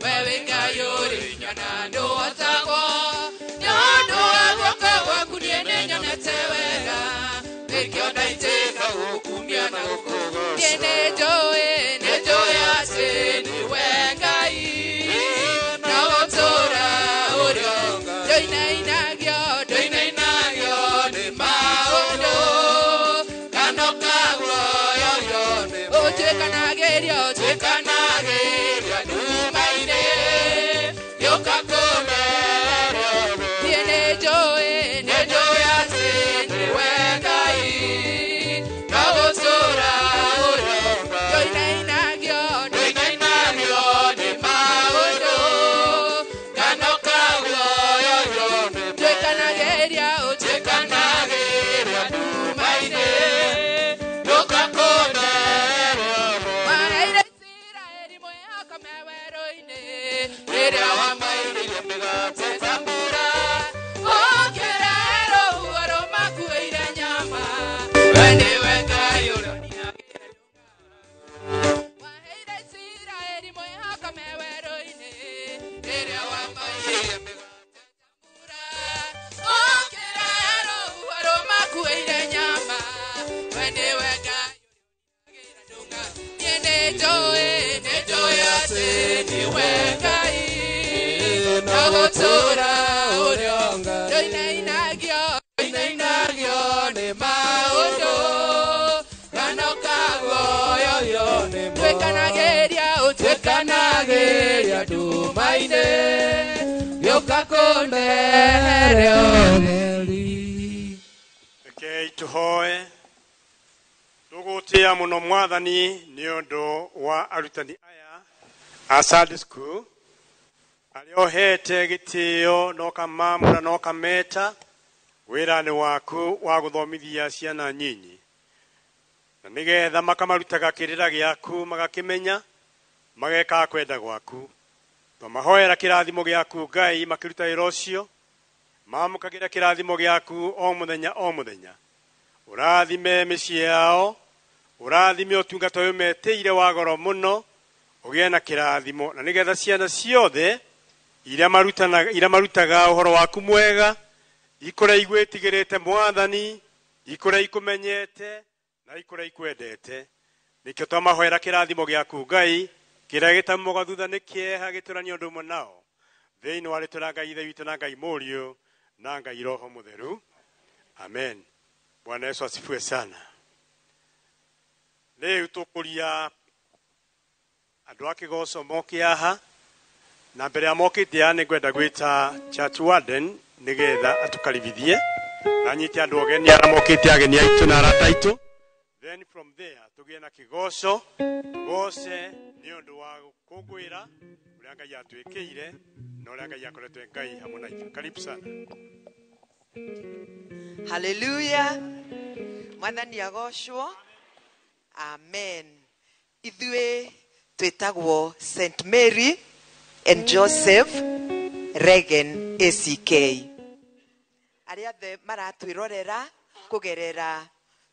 wewe ngayori nyana ndo atago nyondo agoka wakuniene nyana tewera bekyo daiteka hukumia na hukumu yene joe ase ni wengai na otora orio doina inagyo ni maondo kanoka yo otwekanagerio numaine yokakome tiene joe ase ni wengai na otora orio doina inagyo ni maondo kanoka yo twekanageria numaine yokakome maraire Israeli moya kameweroine ere wa maire megate tambura okerero uaroma kuire nyama wende wengayo maraire Israeli moya kameweroine ere wa maire megate tambura okerero uaroma kuire nyama wende wengayo Nejoe ase ni wengai nagotora orionga doina inagyo ni maondo kanokago yoyo ni twekanageria dumaine yokakondereri. Okay, tuhoe tugutia muno mwathani ni undu wa arutani aya a Sunday school ariohete gitio no kamamura no kameta wirani waku wa guthomithia ciana nyinyi na nigetha makamarutaga kirira giaku magakimenya mageka kwenda gwaku to mahoera kirathimo giaku Ngai makiruta wira ucio mamukagira kirathimo giaku o muthenya urathime micii yao urathime utungata uyu meteire wa goro muno ugie na kirathimo na nigetha ciana ciothe iria marutaga uhoro waku mwega ikore igwetigirite mwathani ikore ikumenyete na ikore ikwendete nikyo twamahoera kirathimo giaku Ngai kiria gitamuga thutha nikieha giturani undu umwe nao thiini wa ritwa Ngai ithe witu na Ngai Mũriũ na Ngai Roho Mũtheru amen. Bwana Yesu asifiwe sana. Leo tukuria andu akigoco moki aha na mbere ya mokite ya nigwenda gwita church warden nigetha atukaribithie na nyite andu ogeni ara mokite ageni aitu na arata aitu, then from there tugie na kigoco tugoce ni undu wa kugwira uria Ngai atwikire na uria Ngai akoretwe Ngai hamwe na ithuĩ. Karibu sana. Hallelujah. Mwathani agocwo. Amen. Ithuĩ twĩtagwo St. Mary and Joseph Regan ACK. Arĩa othe maratwĩrorera kugerera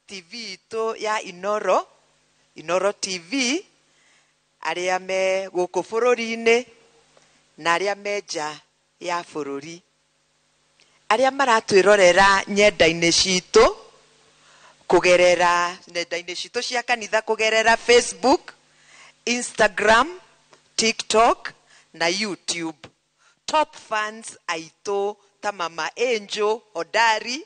TV to ya Inoro TV, arĩa me gũkũ bũrũri-inĩ na arĩa me nja ya bũrũri, arĩa maratwĩrorera nyenda-inĩ citũ kugerera nenda-inĩ citũ cia kanitha kugerera Facebook, Instagram, TikTok na YouTube. Top fans aitũ ta Mama Angel Odari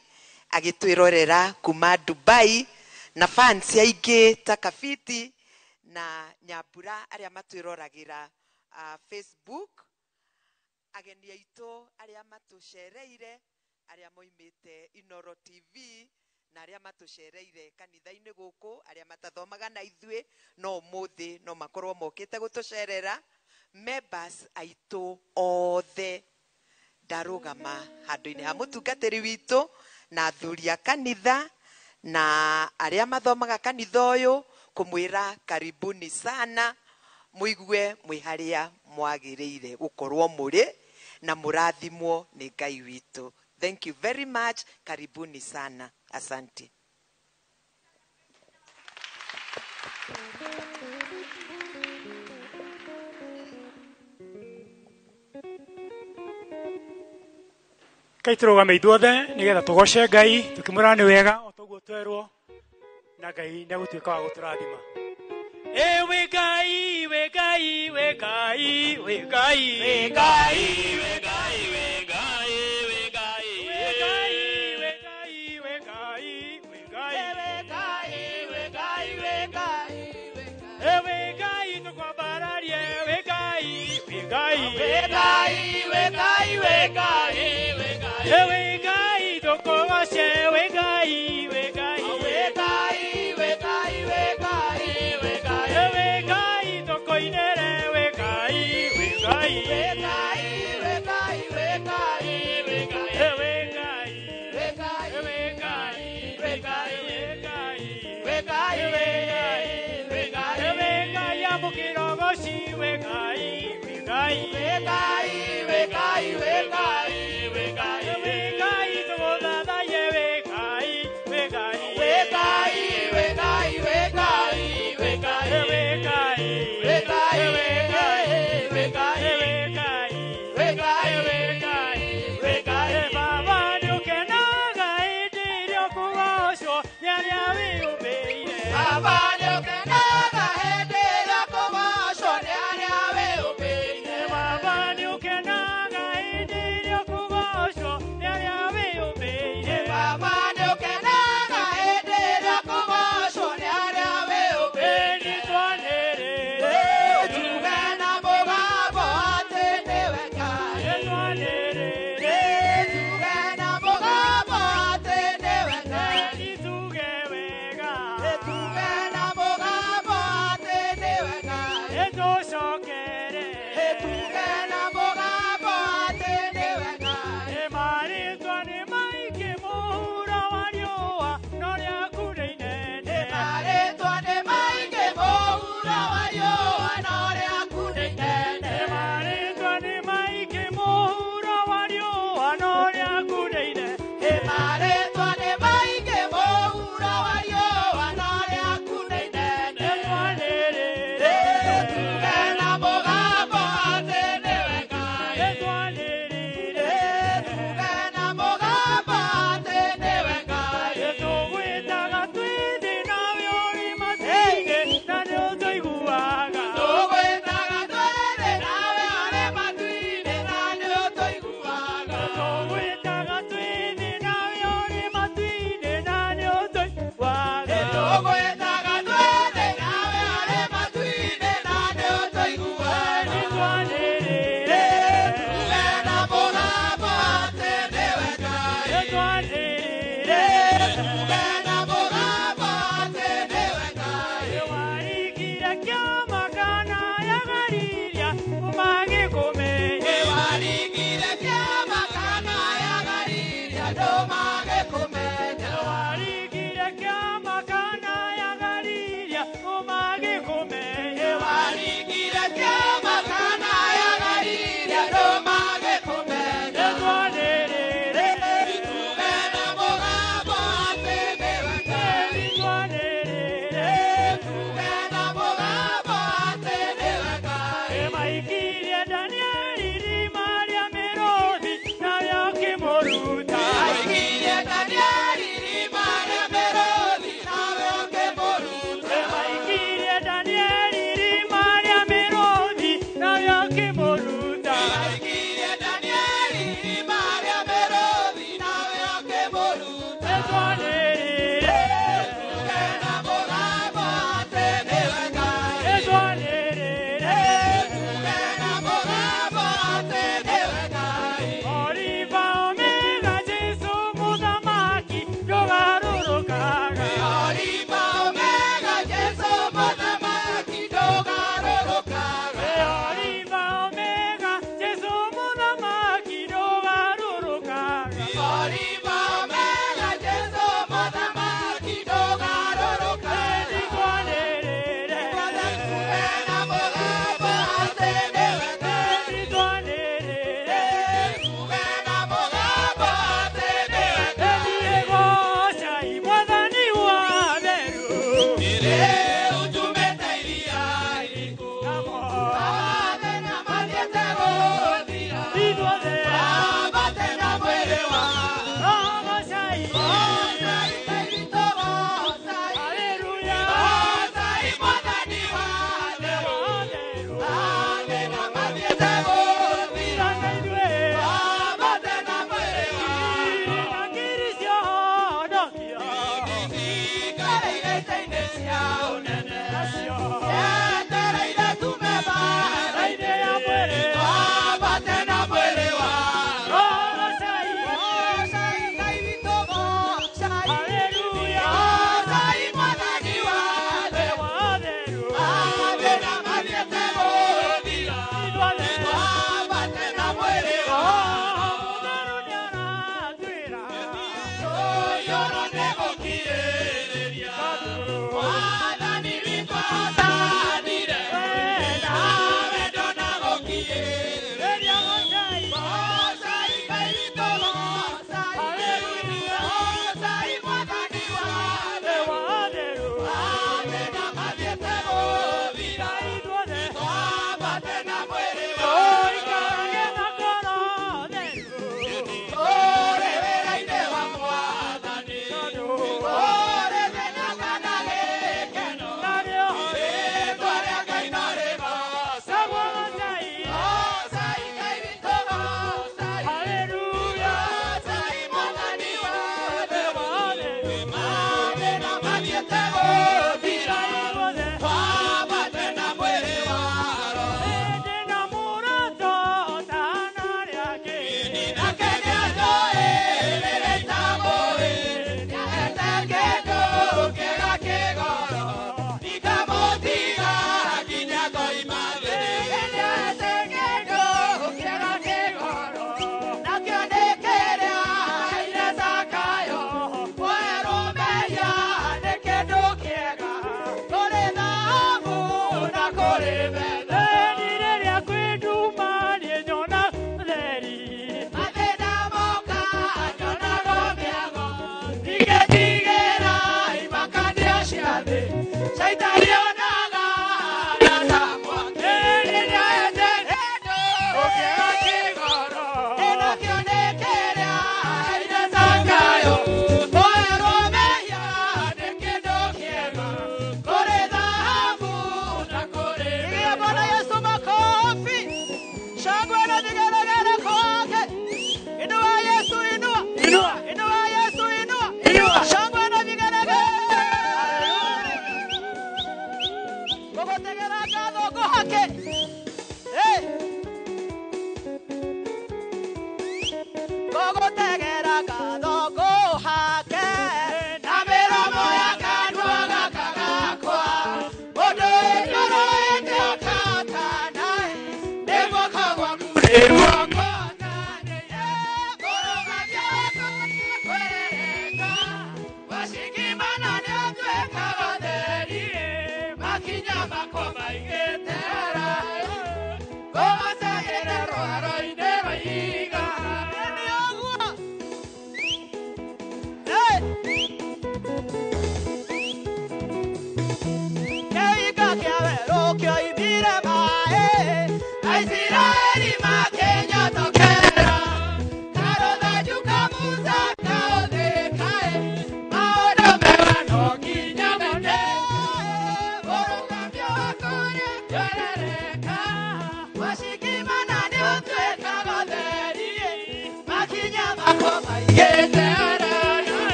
agĩtwĩrorera kuma Dubai, na fans aingĩ ta Kafiti na Nyambura arĩa matwĩroragĩra Facebook, ageni aitũ arĩa matũcereire arĩa moimĩte Inoro TV na arĩa matũcereire kanitha-inĩ gũkũ arĩa matathomaga na ithuĩ no mũthĩ no makorwo mokĩte gũtũcerera, members aitũ othe ndarũgama handũ-inĩ ha mũtungatĩri witũ na athuri a kanitha na arĩa mathomaga kanitha ũyũ kumwĩra karibuni sana, muigue mwĩ harĩa mwagĩrĩire gũkorwo mũrĩ na mũrathimwo nĩ Ngai witũ. Thank you very much. Karibuni sana. Asante. Kaitũrũgame ithuothe nĩgetha tũgoce Ngai tũkĩmwĩra nĩ wega o toguo twerwo na Ngai nĩegũtuĩka wa gũtũrathima. We Ngai, we Ngai, we Ngai, we Ngai, we Ngai, we Ngai, we Ngai, we Ngai, we Ngai, we Ngai, we Ngai, we Ngai, we Ngai, we Ngai, we Ngai, tũkwambararie we Ngai, we Ngai, we Ngai, we Ngai, we Ngai, we Ngai, we Ngai, tũkũgoce we Ngai, we Ngai, we Ngai, we Ngai, we Ngai, we Ngai, we Ngai, tũkũinĩre we Ngai, we Ngai, we Ngai, we Ngai, we Ngai, we Ngai, we Ngai, we Ngai, we Ngai, we Ngai, we Ngai, we Ngai, we Ngai, amũkĩra ũgoci we Ngai, we Ngai, we Ngai, we Ngai, we Ngai, we Ngai, we Ngai, tũgũthathaiye we Ngai, we Ngai, we Ngai, we Ngai, we Ngai, we Ngai, we Ngai, we Ngai, we Ngai, we Ngai, we Ngai, we Ngai, we Ngai, we Ngai, Baba nĩũkenaga hĩndĩ ĩrĩa ũkũgocwo nĩ arĩa wĩũmbĩire. Baba nĩũkenaga hĩndĩ ĩrĩa ũkũgocwo nĩ arĩa wĩũmbĩire. Baba nĩũkenaga hĩndĩ ĩrĩa ũkũgocwo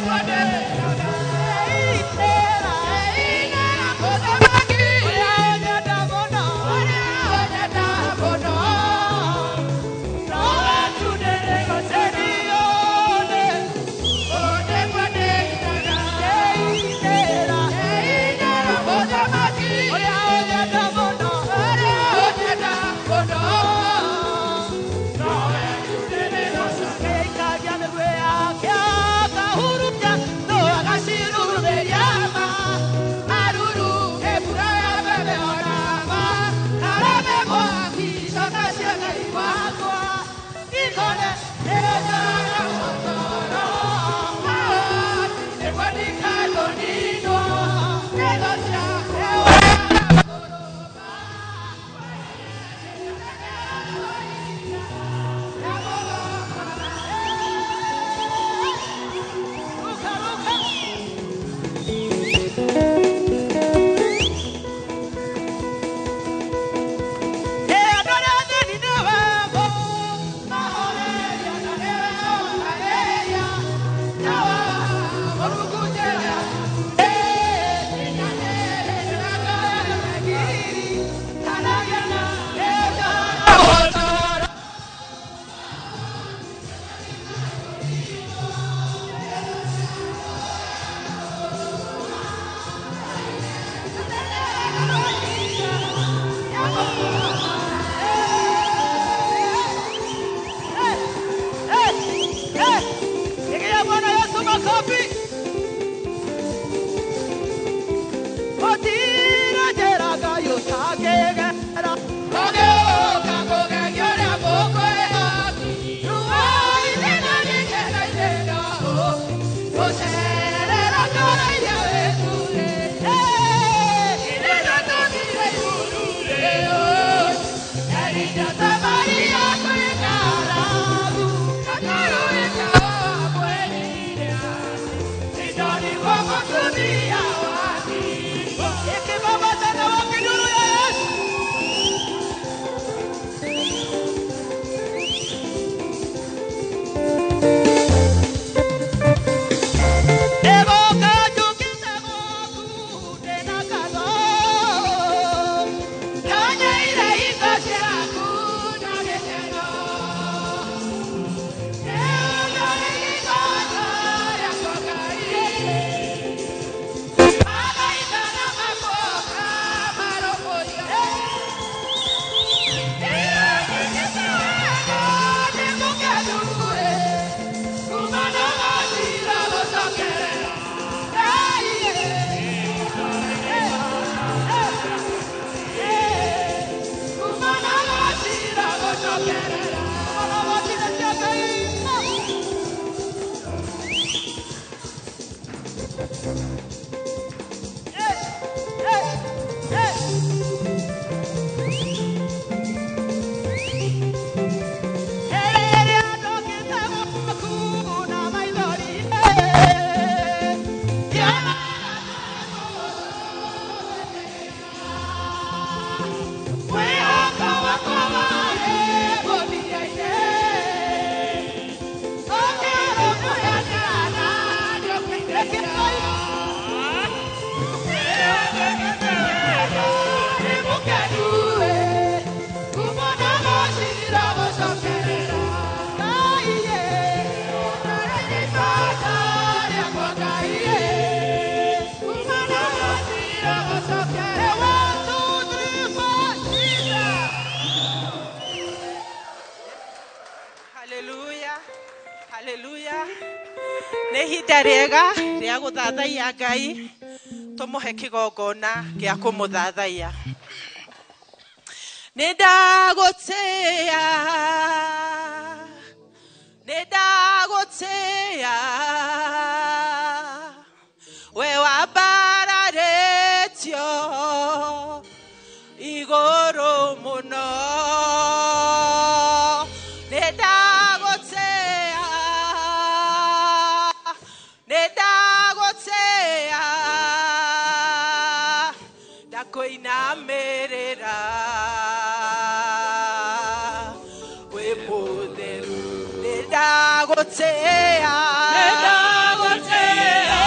What Hallelujah. Nĩ ihinda rĩega rĩa gũthathaiya Ngai, tũmũhe kĩgongona gĩa kũmũthathaiya. Nĩ ndagũtĩĩa, nĩ ndagũtĩĩa, we wambararĩtio igũrũ mũno. Nĩ ndagũtĩĩa, nĩ ndagũtĩĩa, ndakũinamĩrĩra wĩ mũtheru. Nĩ ndagũtĩĩa, nĩ ndagũtĩĩa,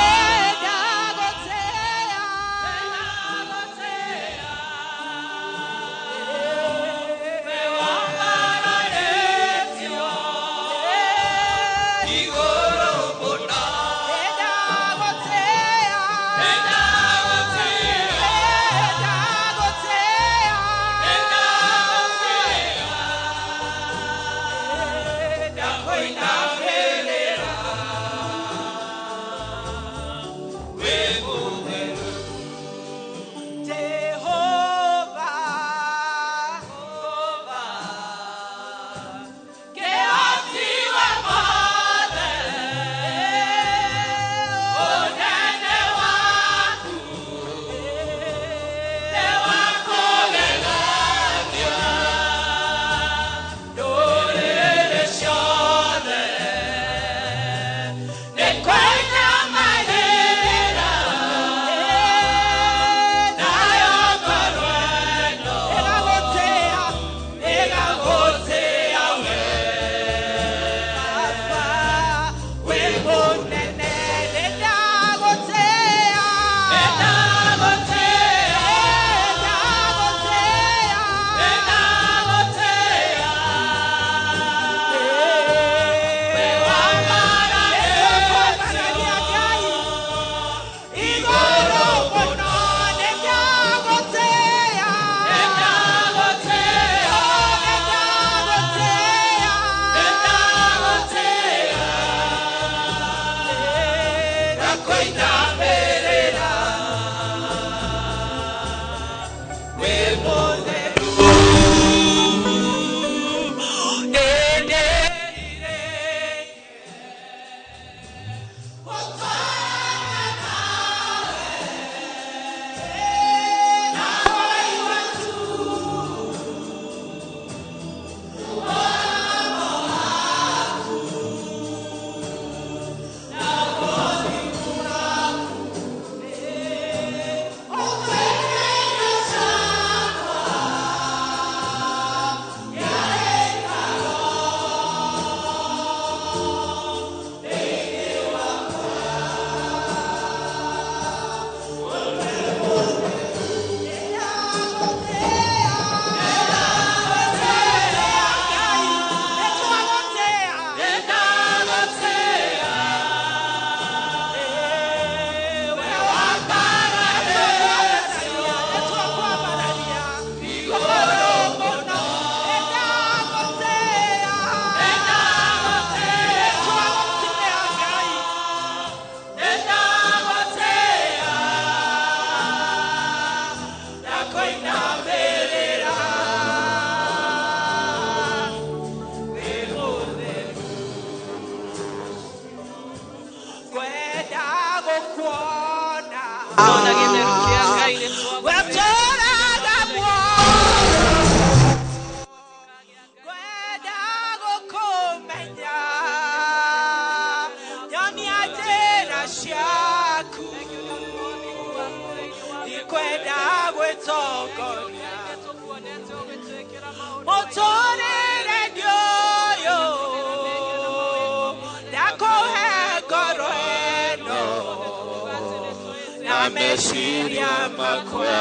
Amesiria makwa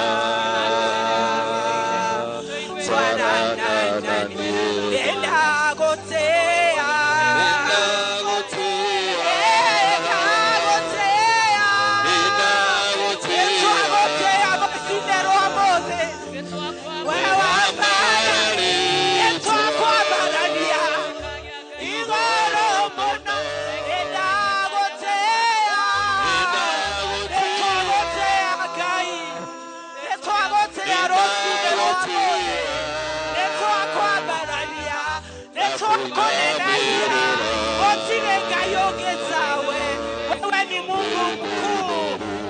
Swarana nani Enda gotea Masinero amoze Wewa bayari Etwa kwa baradia Igoro mono Enda gotea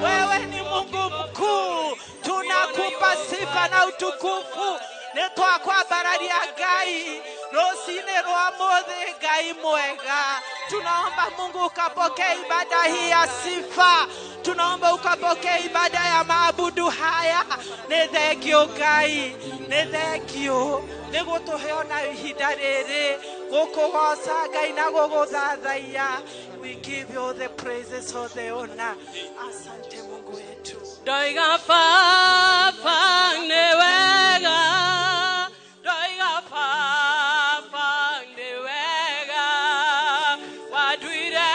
Wewe ni Mungu mkuu, tunakupa sifa na utukufu. Netwa kwa barari ya gai, rosine roa mode gai mwega. Tunaomba Mungu ukapokea ibada hii ya sifa. Tunaomba ukapokea ibada ya maabudu haya. Nethekio gai, nethekio. Negoto heona hidarere, goko wasa gai na gogo dadaya. We give you the praises for the honor. Asante Mungu wetu. Doiga fa newega. Doiga fa newega. Wadwire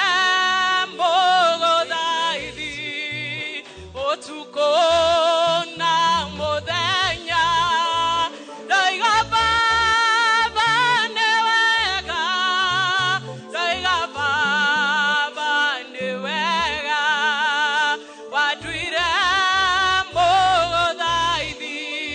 mbogo daidi. Otuko na modenya. Doiga fa newega. Doiga fa newega. Wadwire mbogo daidi.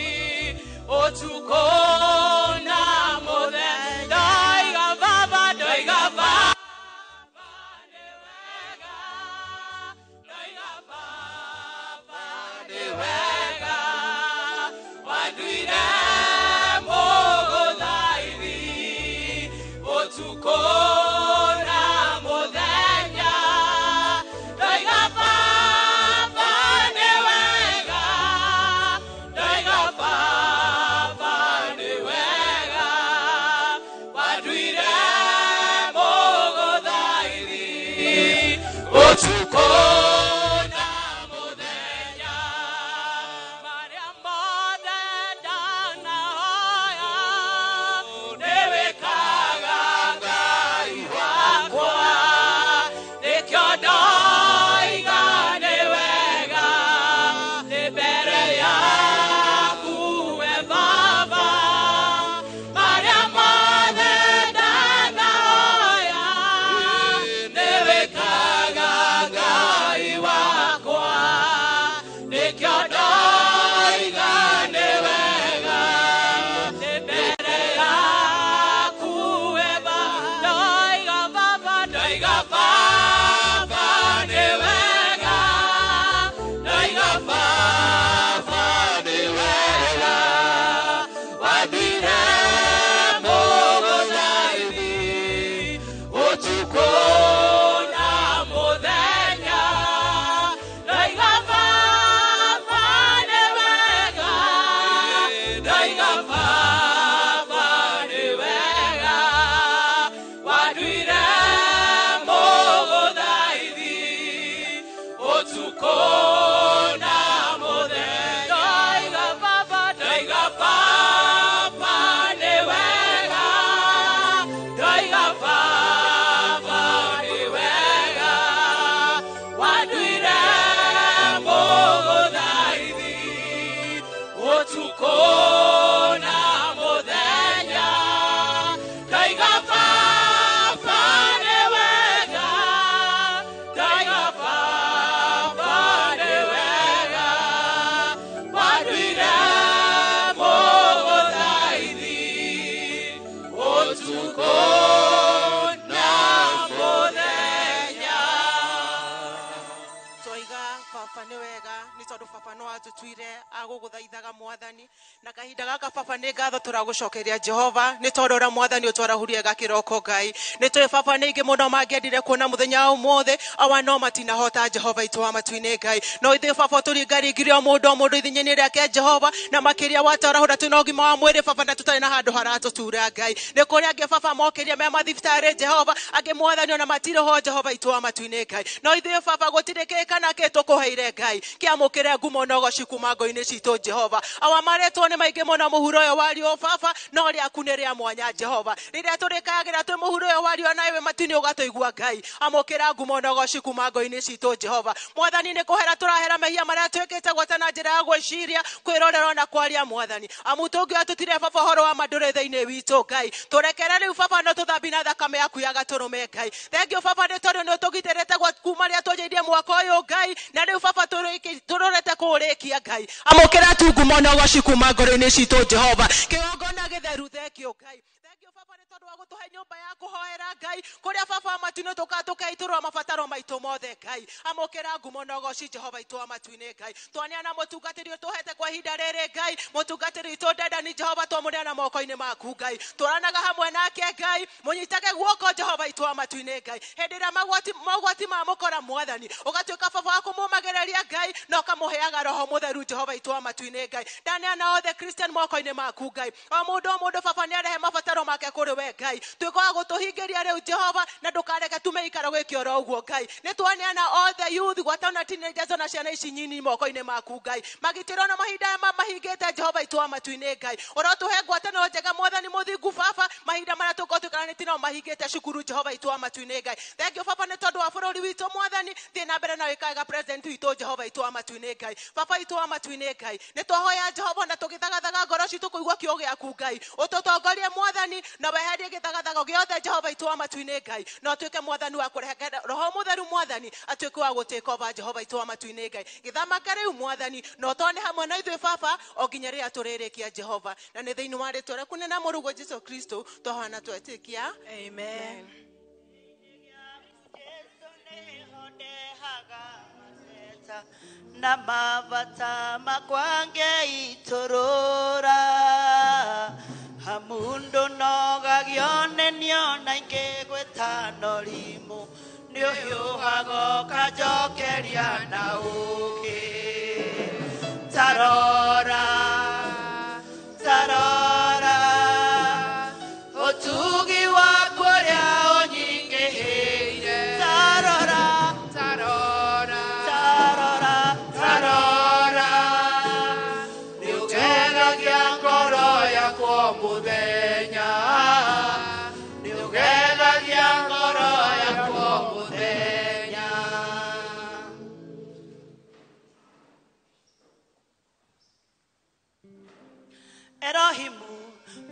tuire aguguthaithaga mwathani na kahinda gaka baba nĩ ngatho tũragũcokeria Jehova nĩ tondũ ũrĩa mwathani ũtwarahurie gakĩroko Ngai nĩ tũĩ baba nĩ ingĩ mũno mangĩendire kuona mũthenya ũmũthĩ awa no matinahota Jehova itũ wa matu-inĩ Ngai no ithuĩ baba tũringaringire o mũndũ ithinya-inĩ rĩake Jehova na makĩria watwarahũra twĩna ũgima wa mwĩrĩ baba na tũtarĩ na handũ haratũtura Ngai nĩ kũrĩ angĩ baba mokĩria me mathibitarĩ Jehova angĩ mwathani ona matirĩho Jehova itũ wa matu-inĩ Ngai no ithuĩ baba gũtirĩ kĩkana kĩtũkũheire Ngai kĩamũkĩre ngumo na ũgoci kuma ngo-inĩ citũ Jehova awa marĩtwo nĩ maingĩ mũno mũhuro ũyũ wario baba no rĩaku nĩ rĩa mwanya Jehova rĩrĩa tũrĩkagĩra twĩ mũhuro ũyũ wario nawe matu-inĩ ũgatũigua Ngai amũkĩra ngumo na ũgoci kuma ngo-inĩ citũ Jehova mwathani nĩ kũhera tũrahera mehia marĩa twĩkĩte gwata na njĩra ya gwĩciria kwĩrorera na kwaria mwathani amu tũngĩoya tũtire baba ũhoro wa mandũrĩ thĩinĩ witũ Ngai tũrekere rĩu baba no tũthambi na thakame yaku ya gatũrũme Ngai thengio baba nĩ tondũ nĩ ũtũgitĩrĩte kuma rĩrĩa twajĩirie mwaka ũyũ Ngai na rĩu baba tũrorete kũũrĩkia Ngai amũkĩra tu ngumo na ũgoci kuma ngoro-inĩ citũ Jehova kĩgongona gĩtheru thengio Ngai thengio baba nĩ tondũ wa gũtũhe nyũmba ya kũhoera Ngai kũrĩa baba matu-inĩ tũkaitũrwo mabataro maitũ mothe Ngai amũkĩra ngumo na ũgoci Jehova itũ wa matu-inĩ Ngai twaneana mũtungatĩri ũtũhete kwa ihinda rĩrĩ Ngai mũtungatĩri witũ Dedani Jehova twamũneana moko-inĩ maku Ngai tũranaga hamwe nake Ngai mũnyitage guoko Jehova itũ wa matu-inĩ Ngai hĩndĩ ĩrĩa magwati mamũkora mwathani ũgatuĩka baba wa kũmũmagĩrĩria Ngai na ũkamũheaga roho mũtheru Jehova itũ wa matu-inĩ Ngai ndaneana othe Christian moko-inĩ maku Ngai o mũndũ baba nĩarehe mabataro make kũrĩ we Ngai tuĩka wa gũtũhingĩria rĩu Jehova na ndũkareke tumeikara gwĩkĩora ũguo Ngai nĩ twaneana all the youth gwatana teenagers na ciana ici nyini moko-inĩ maku Ngai magitĩrwo na mahinda mahingĩte Jehova itũ wa matu-inĩ Ngai ũrotũhe ngwatanĩro njega mwathani mũthingu baba mahinda marĩa tũkotũkaranĩtie nao mahingĩte cukuru Jehova itũ wa matu-inĩ Ngai thengio baba nĩ tondũ wa bũrũri witũ mwathani thiĩ na mbere na wĩkaga president witũ Jehova itũ wa matu-inĩ Ngai baba itũ wa matu-inĩ Ngai nĩ twahoya Jehova na tũgĩthagathaga ngoro citũ kũigua kiugo gĩaku Ngai ũtũtongorie mwathani na weherie gĩthagathago gĩothe Jehova itũ wa matu-inĩ Ngai na ũtuĩke mwathani wa kũrehe roho mũtheru mwathani atuĩke wa gũtake over Jehova itũ wa matu-inĩ Ngai gĩthamaka rĩu mwathani na ũtone hamwe na ithuĩ baba o nginya rĩrĩa tũrĩrĩkia Jehova na nĩ thĩinĩ wa rĩtwa rĩaku na mũrũgwo Jesũ Kristo twahoya na twetĩkia amen. Na mabata makwange itorora hamundo nogagione niona inge gwetano limu nio hiuhago kajokeria na uki tarora otugi wakoria onyingeheire tarora niugegagia ngoro yakwa muthenya niugegagia ngoro yakwa muthenya Erohimu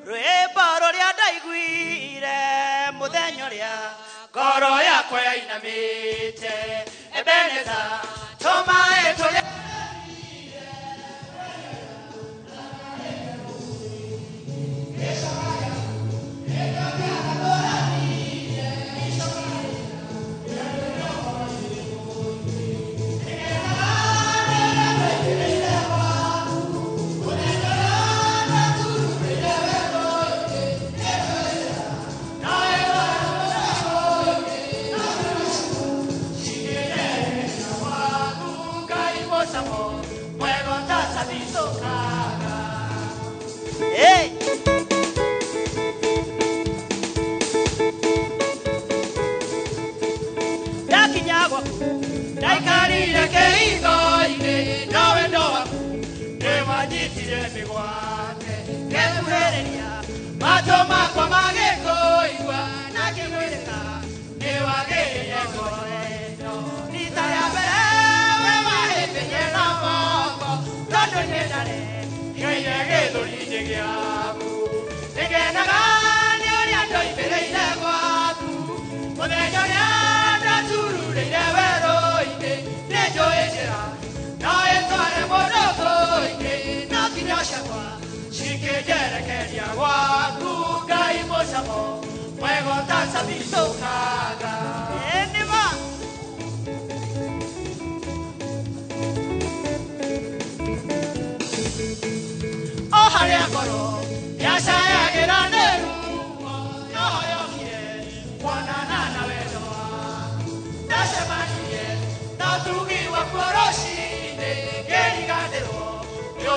rwĩmbo rũrĩa ndaiguire mũthenya ũrĩa ngoro yakwa yainamĩte Ebeneza tũmaĩ tũrĩa Hey! Dakinyagwa daikarire keigo-inĩ no wendo waku nĩwanyitire mĩgwate ngĩkuhĩrĩria matũ makwa magĩkũigua na ngĩmwĩrĩka nĩwagĩrĩire ngoro ĩno rita rĩa mbere we wahĩmbĩire na moko tondũ-inĩ ndarĩ nyoire gĩthũri-inĩ gĩaku nĩngenaga nĩ ũrĩa ndoimĩrĩire gwaku mũthenya ũrĩa ndatururĩire werũ-inĩ nĩnjũĩ njĩra no ĩtware mũndũ kũingĩ no nginya ciakwa cikĩnjerekeria gwaku Ngai mũcamo mwega ũtacabithũkaga nĩma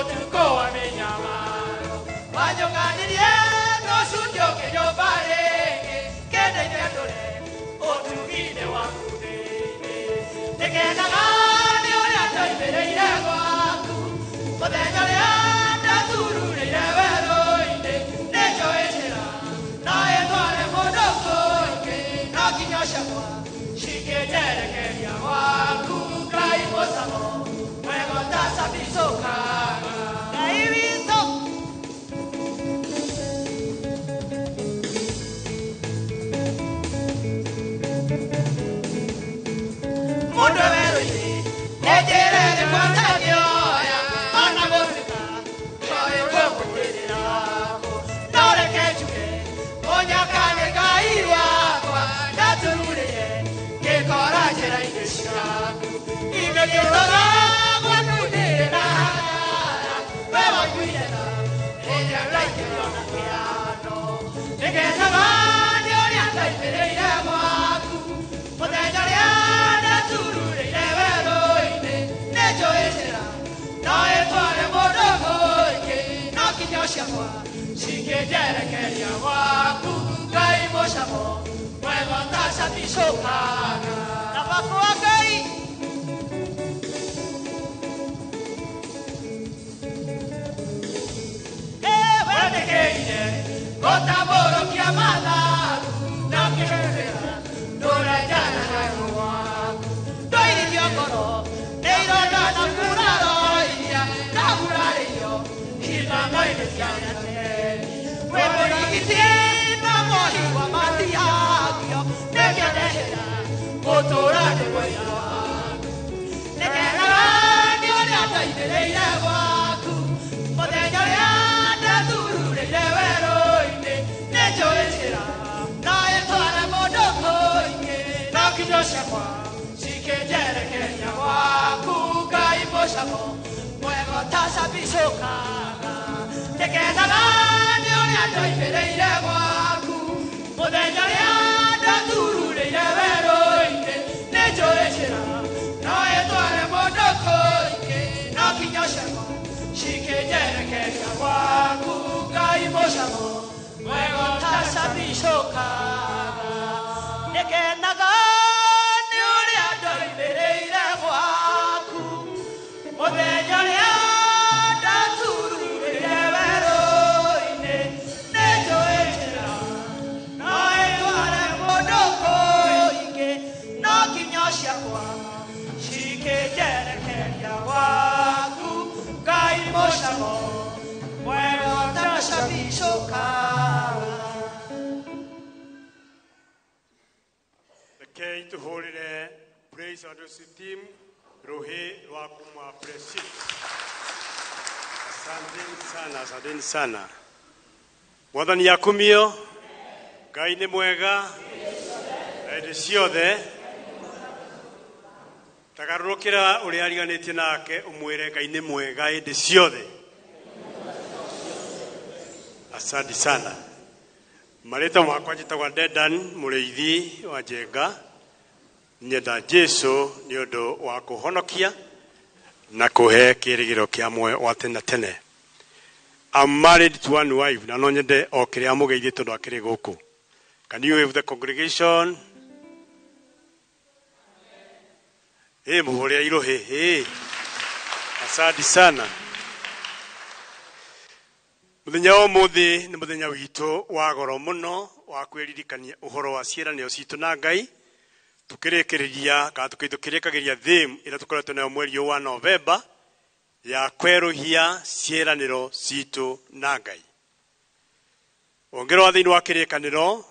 otuko wa minyamaro wanyonganirie no sunjo ke nyobare kende nyandore otugine wakune tekena ngani oya toibereire gwaku muthenya ria ndatururire weroine nejoetera nae tware mundu kuingi no nginya cakwa cikejerekeria gwaku Ngai mũcamo mwega ũtacabicũkaga Ngai witũ mũndũ werũ-inĩ nĩnjĩrere kwatagĩoya ona gũtuĩka njoĩ gũgũtĩrĩra no reke njuge mũnyakane Ngai wakwa ndatururĩre ngĩkora njĩra-inĩ ciaku ingĩgĩrora gwatunĩrĩ na hara we waiguirena rĩrĩa ndaingĩrio na kĩano nĩgecaga nĩ ũrĩa ndaimĩrĩire gwaku mũthenya rĩa ndatururĩire werũ-inĩ nĩnjũĩ njĩra no ĩtware mũndũ kũingĩ no nginya ciakwa cingĩnjerekeria gwaku Ngai mũcamo mwega ũtacabicũkaga na wakwa Ngai wendekeire gũtambũrũkia mathagu na kĩhũthĩra ndũrenjana nayo gwaku ndoirithio ngoro nĩ ironda na kuraro iria ndagurarĩirio hitano-inĩ cia nyateri wĩ mũrigiti na mohi wa matiagio nĩngĩendehera gũtũũra ndĩ wĩra waku nĩngenaga nĩ ũrĩa ndaithĩrĩire gwaku mũthenya ũrĩa ndatururĩire werũ-inĩ nĩnjũĩ njĩra no ĩtware mũndũ kũingĩ no nginya ciakwa cikĩnjerekeria gwaku Ngai mũcamo mwega ũtacabicũkaga nĩngenaga nĩ ũrĩa ndaithĩrĩire gwaku mũthenya ũrĩa ndatururĩire werũ-inĩ nĩnjũĩ njĩra no ĩtware mũndũ kũingĩ no nginya ciakwa cikĩnjerekeria gwaku Ngai mũcamo mwega ũtacabicũkaga nĩkenaga nĩ ũrĩa ndoimĩrĩire gwaku mũthenya ũrĩa ndatururĩire werũ-inĩ nĩnjũĩ njĩra no ĩtware mũndũ kũingĩ no nginya ciakwa cikĩnjerekeria gwaku Ngai mũcamo mwega ũtacabicũkaga Rekei tuhũrĩre praise and worship team rũhĩ rwa kuma presi. Asanteni sana. Mwathani akumio. Ngai nĩ mwega. Hĩndĩ ciothe. Tagarũrũkĩra ũrĩa ariganĩtie nake ũmwĩre Ngai nĩ mwega hĩndĩ ciothe. Asante sana. Marĩtwa makwa njĩtagwo Dedan mũrĩithi wa Njenga. Nyenda Jesu nĩ ũndũ wa kũhonokia na kũhe kĩĩrĩgĩro kĩa muoyo wa tene tene. I'm married to one wife na no nyende o kĩrĩa mũgeithie tondũ akĩrĩ gũkũ. Can you wave the congregation? Mũhũrĩre irũhĩ. Asante sana. Mũthenya wa ũmũthĩ nĩ mũthenya witũ wa goro mũno wa kwĩririkania ũhoro wa ciĩranĩro citũ na Ngai. Tukĩrĩkĩrĩria kana tukĩrĩkagĩria theme ĩrĩa tũkoretwo nayo mweri wa Novemba ya kwerũhia ciĩranĩro citũ na Ngai. Ongerwa thĩinĩ wa kĩrĩkanĩro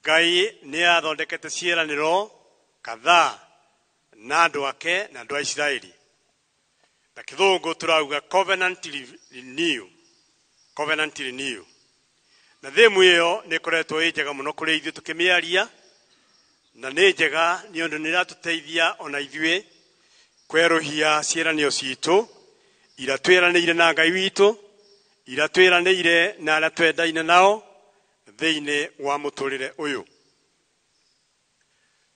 Ngai nĩ athondekete ciĩranĩro kadhaa na andũ ake na andũ a Isiraeli. Na kĩthũngũ tũrauga covenant renew. Covenant renew. Na themu ĩyo nĩ ĩkoretwo ĩ njega mũno kũrĩ ithuĩ tukĩmĩaria na nĩ njega nĩ ũndũ nĩ ĩratũteithia ona ithuĩ kwerũhia ciĩranĩro citũ iria twĩranĩire na Ngai witũ, iria twĩranĩire na arĩa twendaine nao thĩinĩ wa mũtũrĩre ũyũ.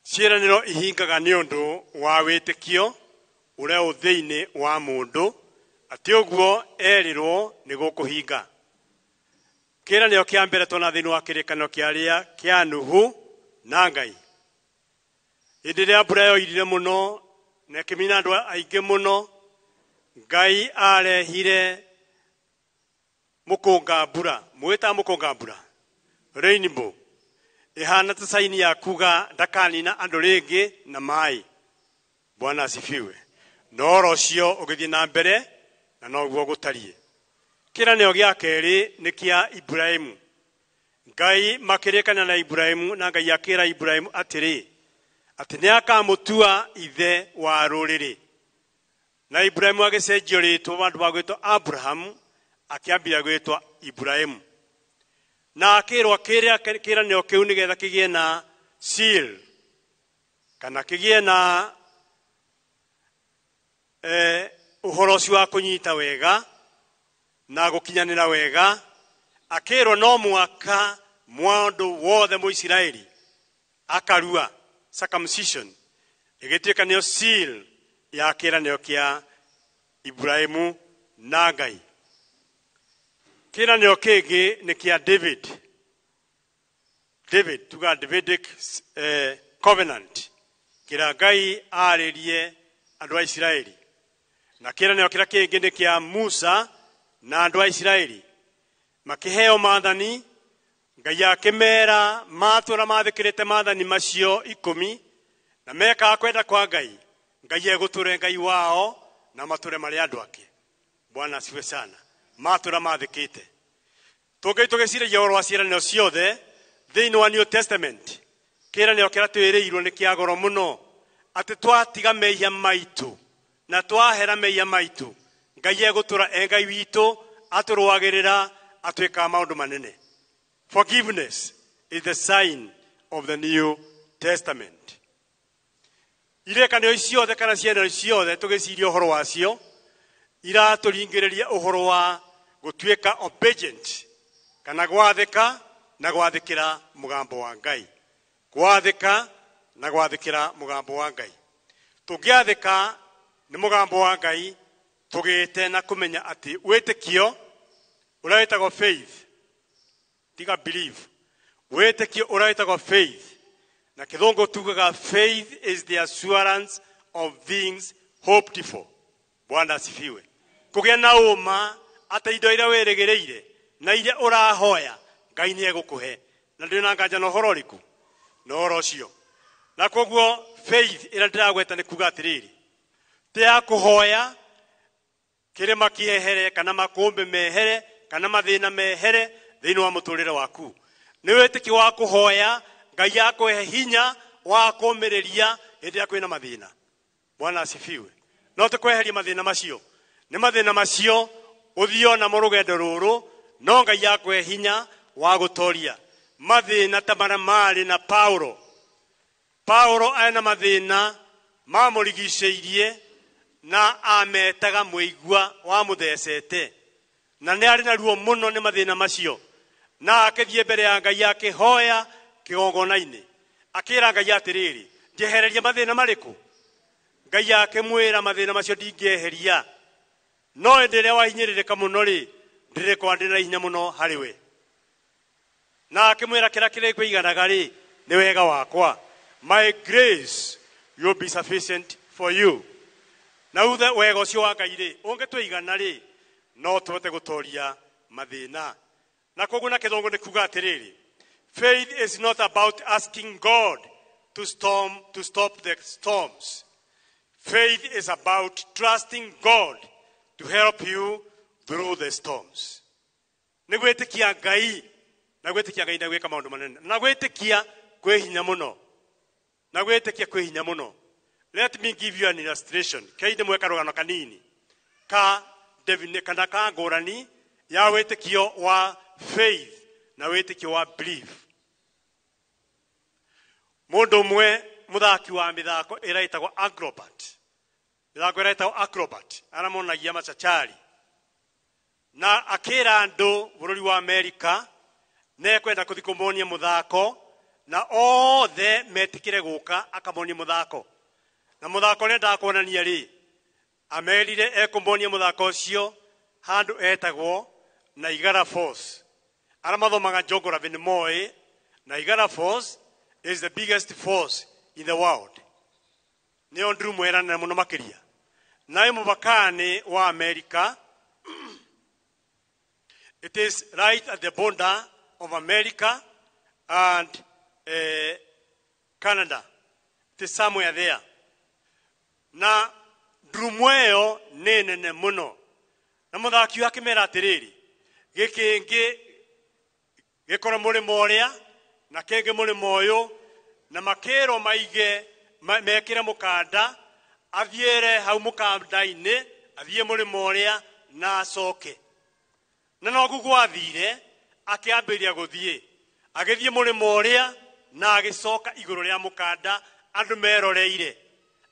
Ciĩranĩro ihingaga nĩ ũndũ wa wĩtĩkio ũrĩa ũthĩinĩ wa mũndũ ati oguo erirwo ni gukuhinga. Kiranio kia mbere tona thini wa kirikanio kiaria kia Nuhu na Ngai. Hĩndĩ ĩrĩa mbura yoirire mũno na ĩkĩmina andũ aingĩ mũno, Ngai arehire mũkũnga mbura, mwĩta mũkũnga mbura, rainbow, ihana ta saini ya kuga ndakanina andũ rĩngĩ na maĩ. Bwana asifiwe. No rocio ũgĩthiĩ na mbere na noguo gũtariĩ. Kĩranĩro gĩa kerĩ nĩ kĩa Ibrahimu. Ngai makĩrĩkana na Ibrahimu na Ngai akĩra Ibrahimu atĩrĩ, atĩ nĩ akamũtua ithe wa rũrĩrĩ. Na Ibrahimu agĩcenjio rĩtwa handũ ha gwĩtwo Abraham akĩambia gwĩtwo Ibrahimu. Na akĩrwo kĩranĩro kĩu nĩgetha kĩgĩe na seal kana kĩgĩe na ũhoro ũcio wa kũnyita wega na gũkinyanĩra wega, akĩrwo no mwaka mũndũ wothe Mũisiraeli akarua, circumcision, ĩgĩtuĩka nĩyo seal ya kĩranĩro kĩa Ibrahimu na Ngai. Kĩranĩro kĩngĩ nĩ kĩa David, tuga Davidic covenant, kĩrĩa Ngai arĩrie andũ a Isiraeli. Na kĩranĩro kĩrĩa kĩngĩ nĩ kĩa Musa na andũ a Isiraeli, makĩheo maathani. Ngai akĩmera matũũra mathĩkĩrĩte maathani macio 10 na mekaga kwenda kwa Ngai, Ngai egũtũũre Ngai wao na matũũre marĩ andũ ake. Bwana asifiwe sana. Matũũra mathĩkĩte. Tũgĩciragia ũhoro wa ciĩranĩro ciothe thĩinĩ wa New Testament, kĩranĩro kĩrĩa twĩrĩirwo nĩ kĩa goro mũno, atĩ twatiga mehia maitũ na twahera mehia maitũ, Ngai egũtũũra Ngai witũ, atũrũagĩrĩra, atwĩkaga maũndũ manene. Forgiveness is the sign of the New Testament. Irekanĩro ciothe kana ciĩranĩro ciothe tũgĩciria ũhoro wacio iratũringĩrĩria ũhoro wa gũtuĩka obedient kana gwathĩka na gwathĩkĩra mũgambo wa Ngai. Gwathĩka na gwathĩkĩra mũgambo wa Ngai. Tũngĩathĩka nĩ mũgambo wa Ngai, tũgĩte na kũmenya atĩ wĩtĩkio ũrĩa wĩtagwo faith, tiga believe, wĩtĩkio ũrĩa wĩtagwo faith, na kĩthũngũ tugaga faith is the assurance of things hoped for. Bwana asifiwe. Kũgĩa na ũma atĩ indo iria wĩrĩgĩrĩire na iria ũrahoya Ngai nĩ egũkũhe. Na ndĩ na nganja na ũhoro ũrĩkũ? Na ũhoro ũcio. Na koguo faith ĩrĩa ndĩragweta nĩ kuga atĩrĩrĩ, ti ya kũhoya kĩrĩma kĩehere kana makũmbĩ mehere kana mathĩna mehere thĩinĩ wa mũtũrĩre waku. Nĩ wĩtĩkio wa kũhoya Ngai akũhe hinya wa kũũmĩrĩria hĩndĩ ya kwĩna mathĩna. Bwana asifiwe. No tukweheria mathĩna macio. Nĩ mathĩna macio ũthio na rũgendo rũrũ, no Ngai akũhe hinya wa gũtoria mathĩna ta marĩa marĩ na Paulo. Paulo ena mathĩna mamũrigicĩirie na ametaga mũigua wa mũthecete, na nĩ arĩ na ruo mũno nĩ mathĩna macio, na akĩthiĩ mbere ya Ngai akĩhoya kĩgongona-inĩ, akĩra Ngai atĩrĩrĩ, njehereria mathĩna marĩkũ? Ngai akĩmwĩra mathĩna macio ndingĩeheria, no hĩndĩ ĩrĩa wahinyĩrĩrĩka mũno rĩ, ndĩrĩkorwo ndĩ na hinya mũno harĩ we. Na akĩmwĩra kĩrĩa kĩrĩkũiganaga rĩ, nĩ wega wakwa, my grace will be sufficient for you. Na uthe wega ũcio wa Ngai rĩ, ũngĩtũigana rĩ, no tũhote gũtoria mathĩna. Na koguo na kĩthũngũ nĩ kuga atĩrĩrĩ, faith is not about asking God to stop the storms. Faith is about trusting God to help you through the storms. Nĩ gwĩtĩkia Ngai, na gwĩtĩkia Ngai na gwĩka maũndũ manene, na gwĩtĩkia kwĩhinya mũno, na gwĩtĩkia kwĩhinya mũno. Let me give you an illustration. Kainde mweka rũgano kanini ka kana ka ngũrani ya wĩtĩkio wa faith na wĩtĩkio wa belief. Mũndũ ũmwe mũthaki wa mĩthako ĩretagwo acrobat. Mĩthako ĩretagwo acrobat, aramonagia macachari. Na akĩra andũ bũrũri wa Amerika nĩ kwenda kũthiĩ kũmonia mũthako, na othe metĩkĩre gũka akamonia mũthako. Na mũthako ũrĩa ndakuonania rĩ, amerire ekumbonia muthako ucio handu etagwo Niagara Falls. Aramathomaga geography ni moe Niagara Falls is the biggest falls in the world. Ni ondru mwera na muno makiria. Na mupakani wa America. It is right at the border of America and Canada. It is somewhere there. Na drumweo nene muno. Na muthaki wake mera atiriri. Gikingi gikora murimo uria na kenge murimo uyu na makero maige mekira mukanda athiere hau mukanda-ini athie murimo uria na acoke. Na no gugwathire akiambiria guthie agithie murimo uria na agicoka iguru ria mukanda andu meroreire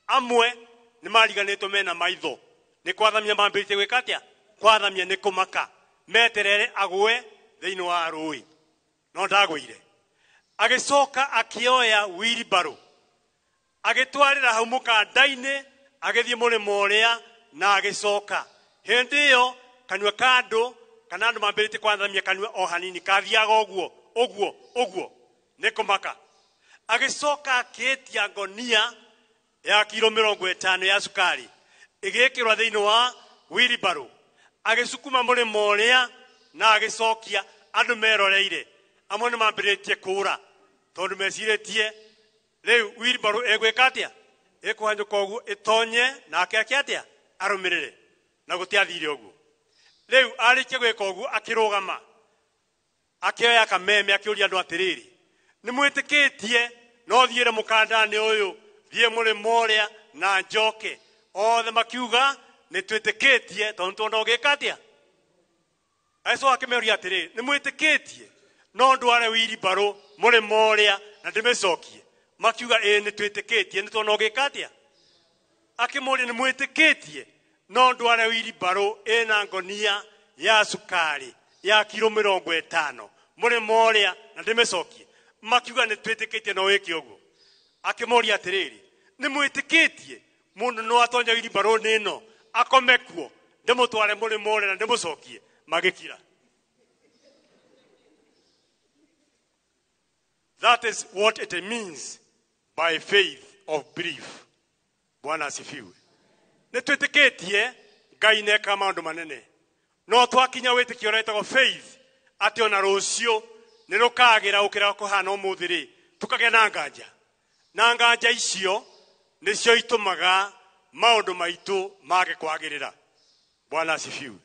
amwe ni mariganitwo mena maitho ni kwathamia mambirite gwikatia kwathamia ni kumaka meterere agwe thiini wa rui no ndagwire agicoka akioya wheelbarrow agitwarira hau mukanda-ini agithie murimo uria na agicoka hindi iyo kanwa kandu kana andu mambirite kwathamia kanwa o hanini kathiaga uguo ni kumaka agicoka aketia ngonia ya kilo 50 ya sukari igikirwa thiini wa wheelbarrow agisukuma murimo uria na agicokia andu meroreire amwe ni mambiritie kura tondu meciritie riu wheelbarrow egwikatia ekuhanjuka uguo itonye na akiatia arumirire na gutiathire uguo. Riu arikia gwika uguo akirugama akioya kameme akiuria andu atiriri ni mwitikitie no thiire mukanda-ini uyu thie murimo uria na njoke othe makiuga ni twitikitie tondu tondu gikatia aiso akimeria atiriri ni mwitikitie no ndware wheelbarrow murimo uria na ndimicokie makiuga ni twitikitie ni tondu gikatia akimuria ni mwitikitie no ndware wheelbarrow ena ngonia ya sukari ya kilo 50 murimo uria na ndimicokie makiuga ni twitikitie no wiki uguo akimuria atiriri ni mwitikitie mundu no atonya wheelbarrow nino akomekuo ndimutware murimo uria na ndimucokie magikira. That is what it means by faith of belief. Bwana asifiwe. Ni twitikitie Ngai neka maundu manene no twakinya witikio retagwo faith ati ona rucio ni rukagira ukira kuhana umuthiri tukagia na nganja icio nicio itumaga maundu maitu mage kwagirira. Bwana asifiwe.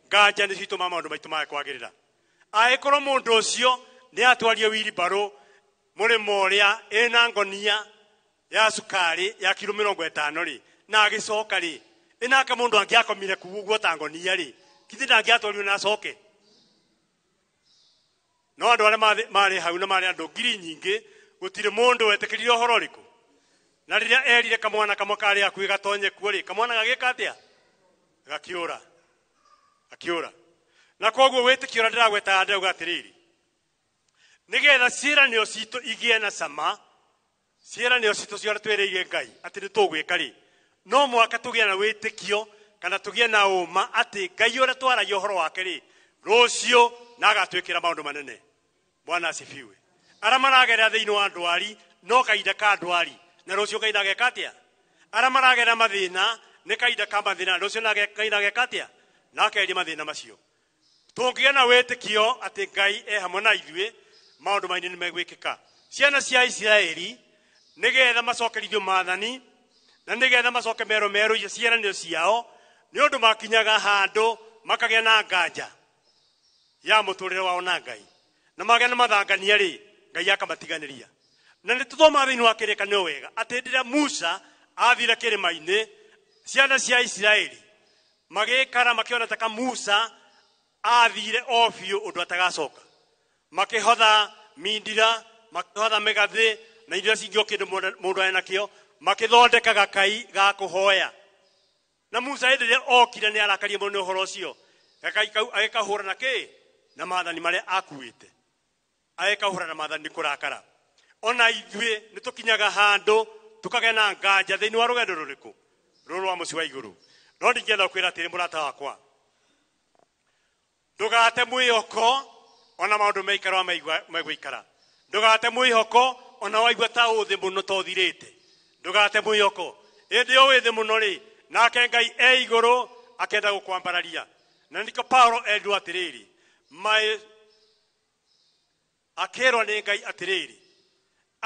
Nganja nicio itumaga maundu maitu mage kwagirira. Aikoro mundu ucio ni atwarie wheelbarrow murimo uria ena ngonia ya sukari ya kilo 50 ri na agicoka ri inaka mundu angiakomire kuguo tangonia ri kithi ndangiatwario na acoke no andu aria mari hau na mari andu ngiri nyingi gutire mundu wetikirire uhoro riku na riria erire kamwana kamwe kari akui gatonye kuo ri kamwana gagikatia gakiura na koguo witikira ndiragweta ndauga atiriri nigetha ciiranio citu igie na sama ciiranio citu cia twereire Ngai ati ni tugwika ri no mwaka tugia na witikio kana tugia na uma ati Ngai ora twaragia uhoro wake ri rucio na agatwikira maundu manene. Bwana asifiwe. Ara maragera thiini wa ndwari no kaida ka ndwari na rucio kaida gekatia ara maragera mathina ni kaida ka mathina rucio na kaida gekatia na kaidi mathina macio tungia na witikio ati Ngai hamwe na ithuĩ maundu maingi ni megwikika. Ciana cia Israeli nigetha macokerithio maathani na nigetha macoke meru ya ciaranio ciao ni undu makinyaga handu makagia na nganja ya muturire wao na Ngai na magia na mathangania ri Ngai akamatiganiria na ni tuthoma thiini wa kirikanio wega ati ndira Musa athire kirima-ini ciana cia Israeli magikara makiona taka Musa athire ofio undu atagacoka makihotha mindira makihotha megathi na iria cingio kindu mundu ena kio makithondeka gakai ga kuhoya na Musa endelee okire ni arakaria muno uhoro ucio gakai kau agikahura na ki na maathani maria akuite agikahura na maathani kurakara. Ona ithuĩ nitukinyaga handu tukagĩa na nganja thĩinĩ wa rũgendo rũrĩkũ rũrũ wa mũciĩ wa igũrũ no ndingĩenda kwĩra atĩrĩ mũrata wakwa ndũgate mwĩhoko ona maũndũ maikara maigũikara ndũgate mwĩhoko ona waigua ta ũthĩ mũno ta ũthirĩte ndũgate mwĩhoko hĩndĩ o wĩthĩ mũno rĩ nake Ngai igũrũ akenda gũkwambararia na nĩko Paulo endwo atĩrĩrĩ akĩrwo nĩ Ngai atĩrĩrĩ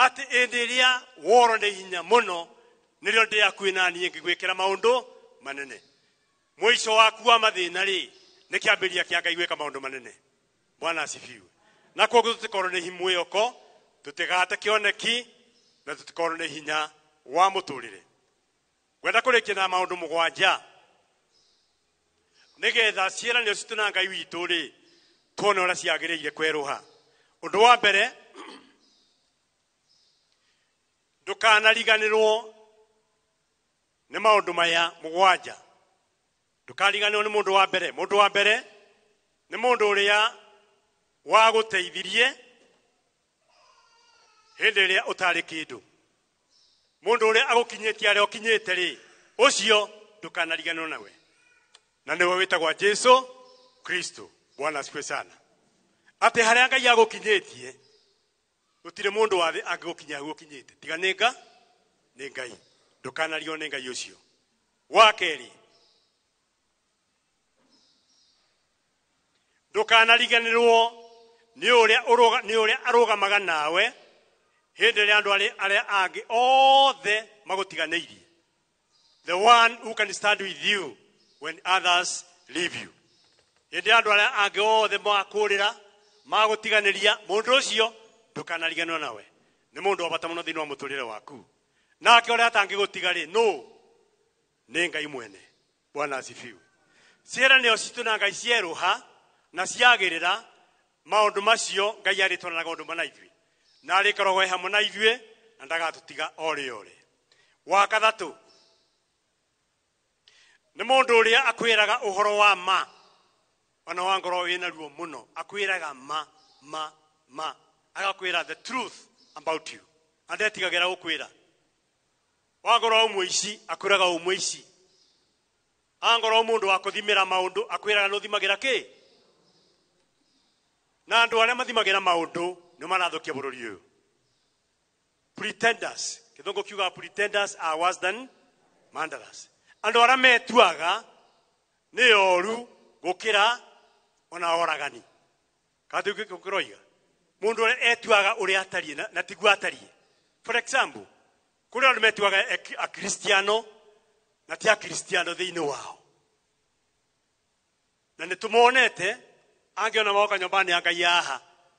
atĩ hĩndĩ ĩrĩa woro nĩ hinya mũno nĩrĩo ndĩakuĩ na niĩ ngĩgwĩkĩra maũndũ manene mũico waku wa mathĩna rĩ nĩ kĩambĩrĩria kĩa Ngai gwĩka maũndũ manene Bwana asifiwe na koguo tũtikorwo nĩ mwĩhoko tũtigate kĩoneki na tũtikorwo nĩ hinya wa mũtũrĩre gwenda kũrĩkia na maũndũ mũgwanja nĩgetha ciĩranĩro citũ na Ngai witũ rĩ tuone ũrĩa ciagĩrĩire kwerũha ũndũ wa mbere ndũkanariganĩrwo nĩ maũndũ maya mũgwanja ndũkariganĩrwo nĩ mũndũ wa mbere nĩ mũndũ ũrĩa wagũteithirie hĩndĩ ĩrĩa ũtarĩ kĩndũ mũndũ ũrĩa agũkinyĩtie arĩa ũkinyĩte rĩ ũcio ndũkanariganĩrwo nawe na nĩwe wĩtagwo Jesu Kristo Bwana asifiwe sana atĩ harĩa Ngai agũkinyĩtie gũtirĩ mũndũ wa thĩ angĩgũkinya gũkinyĩte tiga nĩ Ngai ndũkanariganĩrwo nĩ Ngai ũcio wa kerĩ ndũkanariganĩrwo nĩ ũrĩa arũgamaga nawe hĩndĩ ĩrĩa andũ arĩa angĩ othe magũtiganĩirie the one who can stand with you when others leave you hĩndĩ andũ arĩa angĩ othe makũrĩra magũtiganĩria mũndũ ũcio ndũkanariganĩrwo nawe nĩ mũndũ wa bata mũno thĩinĩ wa mũtũrĩre waku nake ũrĩa atangĩgũtiga rĩ nĩ Ngai mwene Bwana asifiwe ciĩranĩro citũ na Ngai cierũha na ciagĩrĩra maũndũ macio Ngai arĩtwaranaga ũndũ mana ithuĩ na arĩkoragwo hamwe na ithuĩ na ndagatũtiga ore wa kathatũ nĩ mũndũ ũrĩa akwĩraga ũhoro wa ma ona wangorwo wĩna ruo mũno akwĩraga ma agakwĩra the truth about you andetigagĩra gũkwĩra wangorwo mũici akwĩraga mũici angorwo mũndũ wa kũthimĩra maũndũ akwĩraga nũthimagĩra kĩ na andũ arĩa mathimagĩra maũndũ nĩ marathũkia bũrũri ũyũ pretenders kĩthũngũ kiuga pretenders are worse than murderers andũ arĩa metuaga nĩ oru gũkĩra ona oragani katũ gũkĩroiga mũndũ ũrĩa etuaga ũrĩa atariĩ na tiguo atariĩ for example kũrĩ andũ metuaga a Kristiano na ti a Kristiano thĩinĩ wao na nĩ tũmonete angĩona moka nyũmba-inĩ ya Ngai haha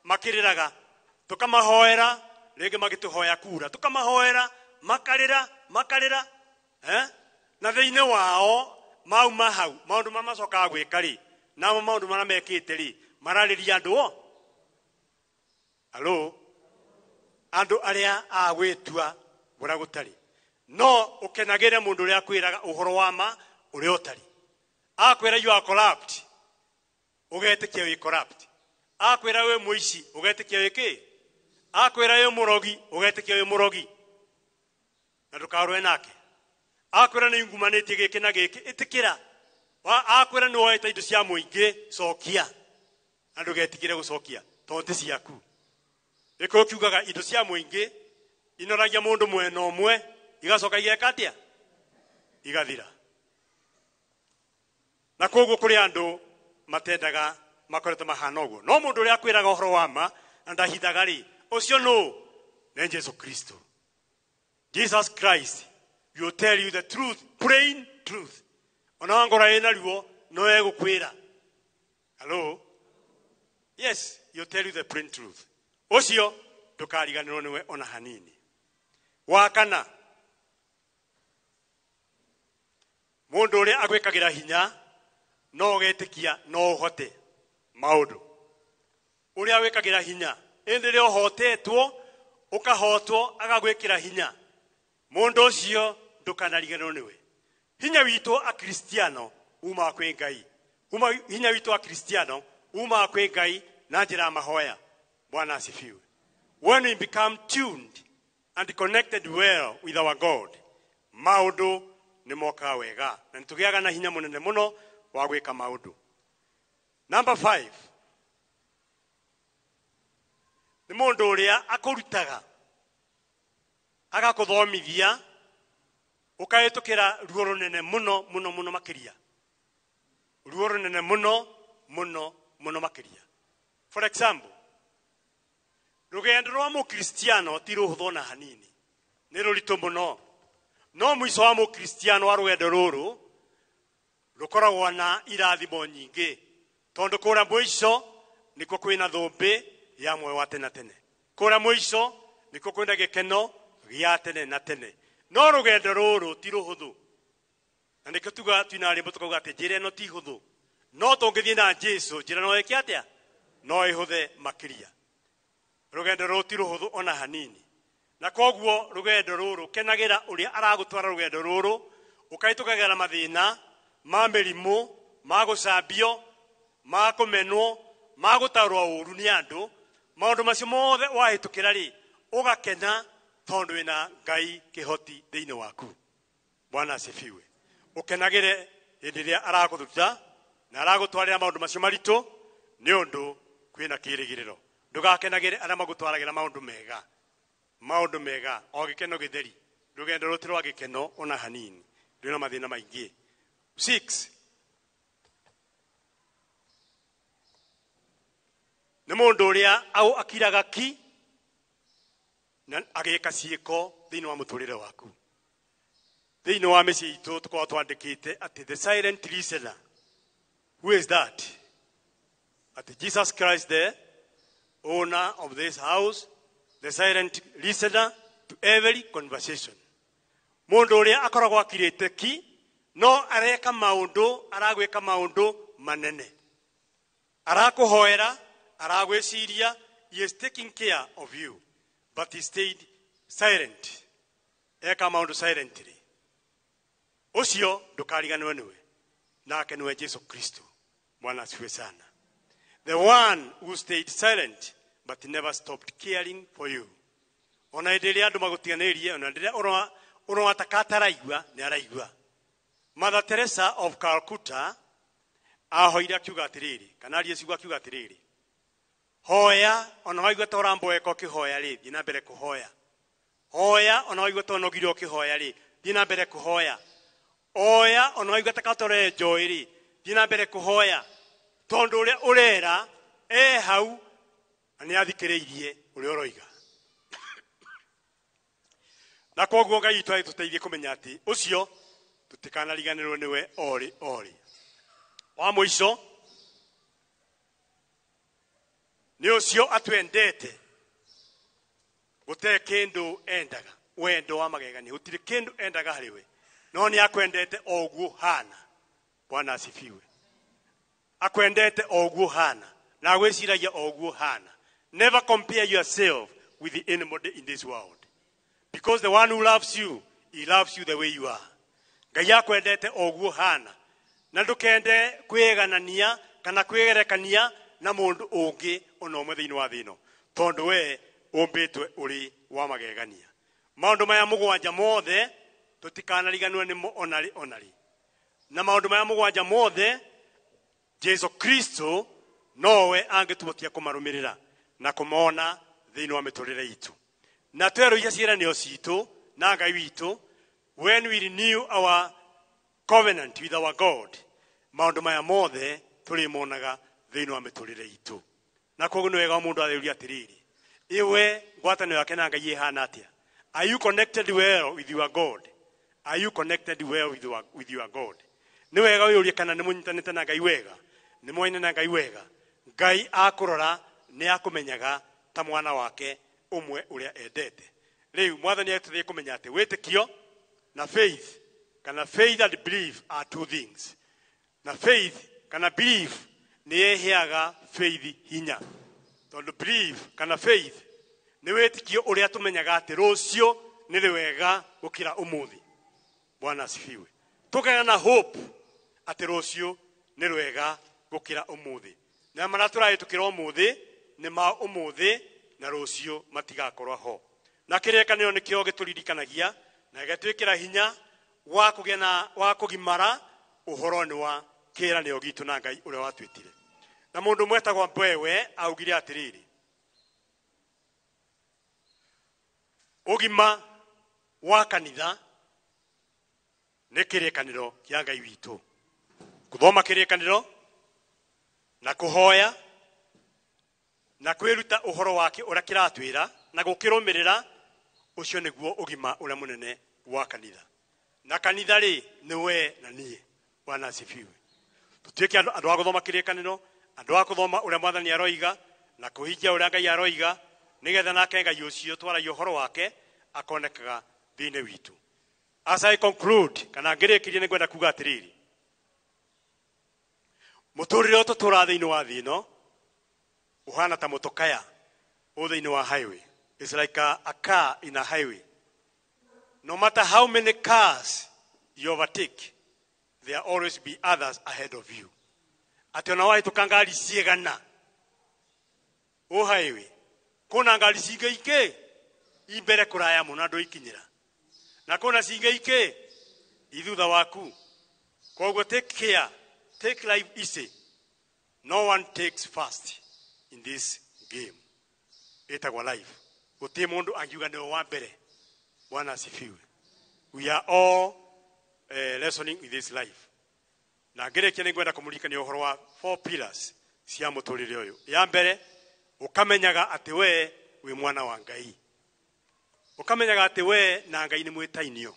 makĩrĩraga tũkamahoera rĩngĩ magĩtũhoya kura tũkamahoera makarĩra na thĩinĩ wao mauma hau maũndũ mamacokaga gwĩka rĩ na maũndũ marĩa mekĩte rĩ mararĩria andũ andũ arĩa agwĩtua ũrĩa gũtarĩ no ũkenagĩre mũndũ ũrĩa akwĩraga ũhoro wa ma ũrĩa ũtarĩ akwĩra you are corrupt ũgetĩkia wĩ corrupt akwĩra wĩ mũici ũgetĩkia wĩ kĩ akwĩra wĩ mũrogi ũgetĩkia wĩ mũrogi na ndũkarũe nake akwĩra nĩ ngumanĩtie gĩkĩ na gĩkĩ ĩtĩkĩra akwĩra nĩ woete indo cia mũingĩ cokia na ndũgetigĩre gũcokia tondũ ti ciaku gĩkũyũ kiugaga indo cia mũingĩ inoragia mũndũ mwena ũmwe igacoka igeka atĩa igathira na koguo kũrĩ andũ matendaga makoretwo mahana ũguo no mũndũ ũrĩa akwĩraga ũhoro wa ma na ndahithaga rĩ ũcio nĩ Jesu Kristo Jesus Christ will tell you the truth plain truth ona wangora ina ruo no egũkwĩra yes he'll tell you the plain truth ũcio ndũkariganĩrwo nĩwe ona hanini wa kana mũndũ ũrĩa agwĩkagĩra hinya no ũgetĩkia no ũhote maũndũ ũrĩa wĩkagĩra hinya hĩndĩ ĩrĩa ũhotetwo ũkahotwo agagwĩkĩra hinya mũndũ ũcio ndũkanariganĩrwo nĩwe hinya witũ a Kristiano umaga kwĩ Ngai hinya witũ a Kristiano umaga kwĩ Ngai na njĩra ya mahoya Bwana asifiwe when we become tuned and connected well with our God maũndũ nĩ moka wega na nĩtũgĩaga na hinya mũnene mũno wa gwĩka maũndũ. Number 5 nĩ mũndũ ũrĩa akũrutaga agakũthomithia ũkahĩtũkĩra ruo rũnene mũno mũno mũno makĩria, ruo rũnene mũno mũno mũno makĩria. For example, rũgendo rwa mũkristiano ti rũhũthũ na hanini, nĩ rũritũ mũno, no mũico wa mũkristiano wa rũgendo rũrũ rũkoragwo na irathimo nyingĩ, tondũ kũrĩa mũico nĩkuo kwĩna thũmbĩ ya muoyo wa tene na tene. Kũrĩa mũico nĩkuo kwĩna gĩkeno gĩa tene na tene. No rũgendo rũrũ ti rũhũthũ, na nĩkĩo tuga twina rĩmbo tukauga atĩ njĩra ĩno ti hũthũ, no tũngĩthiĩ na Jesũ njĩra no ĩke atĩa, no ĩhũthe makĩria. Rũgendo rũrũ ti rũhũthũ ona hanini, na koguo rũgendo rũrũ kenagĩra ũrĩa aragũtwara rũgendo rũrũ, ũkahĩtũkagĩra mathĩna ma mĩrimũ, ma gũcambio, ma kũmenwo, ma gũtarwo ũru nĩ andũ. Maũndũ macio mothe wahĩtũkĩra rĩ, ũgakena tondũ wĩna Ngai kĩhoti thĩinĩ waku. Bwana asifiwe. Ũkenagĩre hĩndĩ ĩrĩa aragũthuta na aragũtwarĩra maũndũ macio maritũ, nĩ ũndũ kwĩna kĩĩrĩgĩrĩro. Ndũgakenagĩre arĩa magũtwaragĩra maũndũ mega, maũndũ mega o gĩkeno gĩtheri. Rũgendo rũtĩ rwa gĩkeno ona hanini, rwĩna mathĩna maingĩ. 6 nĩ mũndũ ũrĩa akiraga ki na agĩka ciĩko thĩinĩ wa mũtũrĩre waku. Thĩinĩ wa mĩciĩ itũ tũkoragwo twandĩkĩte atĩ the silent listener. Who is that? At Jesus Christ, the owner of this house, the silent listener to every conversation. Mũndũ ũrĩa akoragwo akirĩte ki no areka maũndũ, aragwĩka maũndũ manene, arakũhoera, aragwĩciria. He is taking care of you, but he stayed silent. Eka maũndũ silently. Ũcio ndũkariganĩrwo nĩwe, nake nĩwe Jesu Kristo. Bwana asifiwe sana. The one who stayed silent but never stopped caring for you. Ona hĩndĩ ĩrĩa andũ magũtiganĩirie, ona hĩndĩ ĩrĩa ũrona ataraigua, nĩ araigua. Mother Teresa of Calcutta ahoire akiuga atĩrĩrĩ, kana aria akiuga atĩrĩrĩ, hoya ona waigua ta ũramboeka ũkĩhoya rĩ, thiĩ na mbere kũhoya. Hoya ona waigua ta ũnogire ũkĩhoya rĩ, thiĩ na mbere kũhoya. Oya ona waigua ta katore njoi rĩ, thiĩ na mbere kũhoya, tondũ ũrĩa ũrera hau na nĩ athikĩrĩirie ũrĩa ũroiga. Na koguo Ngai witũ atũteithie kũmenya atĩ ũcio tũtikanariganĩrwo nĩwe orĩ. Wa mũico nĩ ũcio atwendete, gũtarĩ kĩndũ endaga, wendo wa magegania, gũtirĩ kĩndũ endaga harĩ we, no nĩ akwendete o ũguo hana. Bwana asifiwe. Akwendete o ũguo hana, na gwĩciragia o ũguo hana. Never compare yourself with anybody in this world, because the one who loves you, he loves you the way you are. Ngai akwendete o ũguo hana, na ndũkende kwĩganania kana kwĩgerekania na mũndũ ũngĩ ona ũmwe thĩinĩ wa thĩ ĩno, tondũ we ũmbĩtwe ũrĩ wa magegania. Maũndũ maya mũgwanja mothe tũtikanariganĩrwo nĩmo onarĩ. Na maũndũ maya mũgwanja mothe Jesu Kristo nowe angĩtũhotia kũmarũmĩrĩra na kũmona thĩinĩ wa mĩtũrĩre itũ. Na twerũiya ciĩranĩro citũ na Ngai witũ, when we renew our covenant with our God, maũndũ maya mothe tũrĩmonaga thĩinĩ wa mĩtũrĩre itũ. Na koguo nĩ wega mũndũ athĩũria atĩrĩrĩ, iwe ngwatanĩro yake na Ngai ĩhana atĩa? Are you connected well with your God? Are you connected well with your God? Nĩ wega wĩũrie kana nĩ mũnyitanĩte na Ngai wega, nĩ mwaine na Ngai wega. Ngai akũrora nĩ akũmenyaga ta mwana wake ũmwe ũrĩa endete. Rĩu mwathani atũteithie kũmenya atĩ wĩtĩkio na faith, kana faith and belief are two things. Na faith kana belief nĩ ĩheaga faith hinya. Tondũ belief kana faith nĩ wĩtĩkio ũrĩa tũmenyaga atĩ rũciũ nĩ wega gũkĩra ũmũthĩ. Bwana asifiwe. Tũkagĩa na hope atĩ rũciũ nĩ wega gũkĩra ũmũthĩ. Na marĩa tũrahĩtũkĩra ũmũthĩ nĩ ma ũmũthĩ, na rũciũ matigakorwo ho. Na kĩrĩkanĩro nĩkĩo gĩtũririkanagia na gĩgatwĩkĩra hinya wa kugena wa kugimara uhoroni wa kira ne ogitu na Ngai ule watwitire na mundu mwetagwa Mbwewe augire atiriri ugima wa kanitha ne kirikaniro kia Ngai witu kuthoma kirikaniro na kuhoya na kwiruta uhoro wake ura kiratwira na gukirumirira ucio niguo ugima ura munene wa kanitha na kanitha ri niwe na nie Bwana asifiwe tutuike andu aguthoma kirikaniro andu akuthoma ura mwathani aroiga na kuhijia ura Ngai aroiga nigetha nake Ngai ucio twara uhoro wake akonekaga thine witu. As I conclude kana ngirikirie ningwenda kuga atiriri muturire utu turathiini wa thino uhana ta motokaya uthiini wa highway. It's like a car in a highway. No matter how many cars you overtake, there always be others ahead of you. Ati ona wai tukangari ciegana o highway kuna ngari cigeike imbere kuraya muno andu ikinyira na kuna cigeike ithutha waku koguo take care, take life easy. No one takes fast in this game. Etagwa life guti mundu angiuga ndio wa mbere. Bwana asifiwe. We are all listening with this life. Na ngere kene ngwenda kumulika ni uhoro wa 4 pillars cia muturire uyu. Ya mbere ukamenyaga ati we mwana wa Ngai. Ukamenyaga ati we na Ngai ni mwitainio.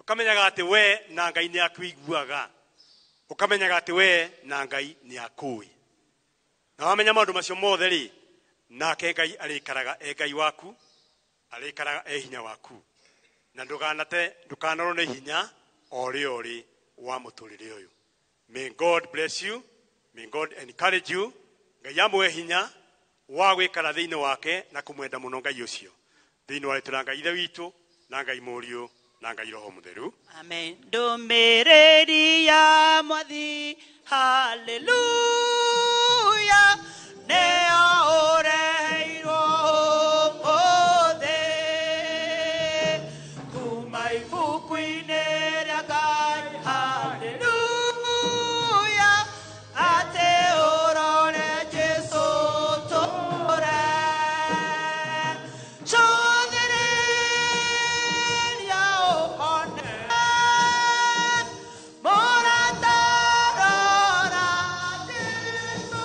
Ukamenyaga ati we na Ngai ni akuiguaga. Ukamenyaga ati we na Ngai ni akui. Na wamenya maundu macio mothe ri nake Ngai arikaraga Ngai waku arikaraga hinya waku. Na ndukanarwo ni hinya ori wa muturire uyu. May God bless you. May God encourage you. Ngai amwe hinya wa gwikara thiini wake na kumwenda muno Ngai ucio. Thiini wa ituna Ngai ithe witu na Ngai Muriu na Ngai Roho Mutheru. Amen. Ndumiriri ya mwathi hallelujah neo ureheirwo mothe kuma ibuku-inĩ rĩa Ngai hallelujah atĩ ũrore Jesũ tũre cũthĩrĩria ũkone mũratarora Jesũ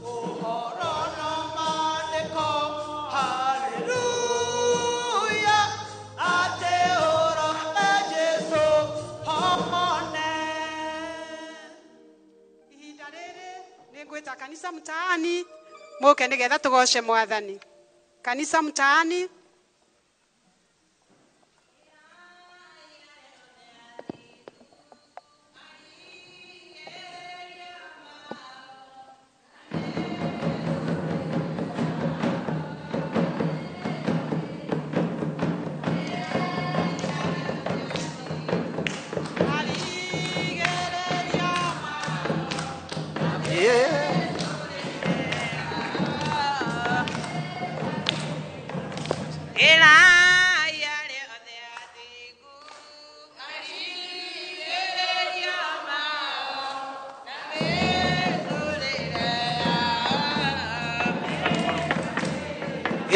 ũhoro na maandĩko hallelujah atĩ ũrore Jesũ homone. Ihinda rĩrĩ nĩngwĩta kanisa mtaani mũke nĩgetha tũgoce Mwathani. Kanisa mtaani.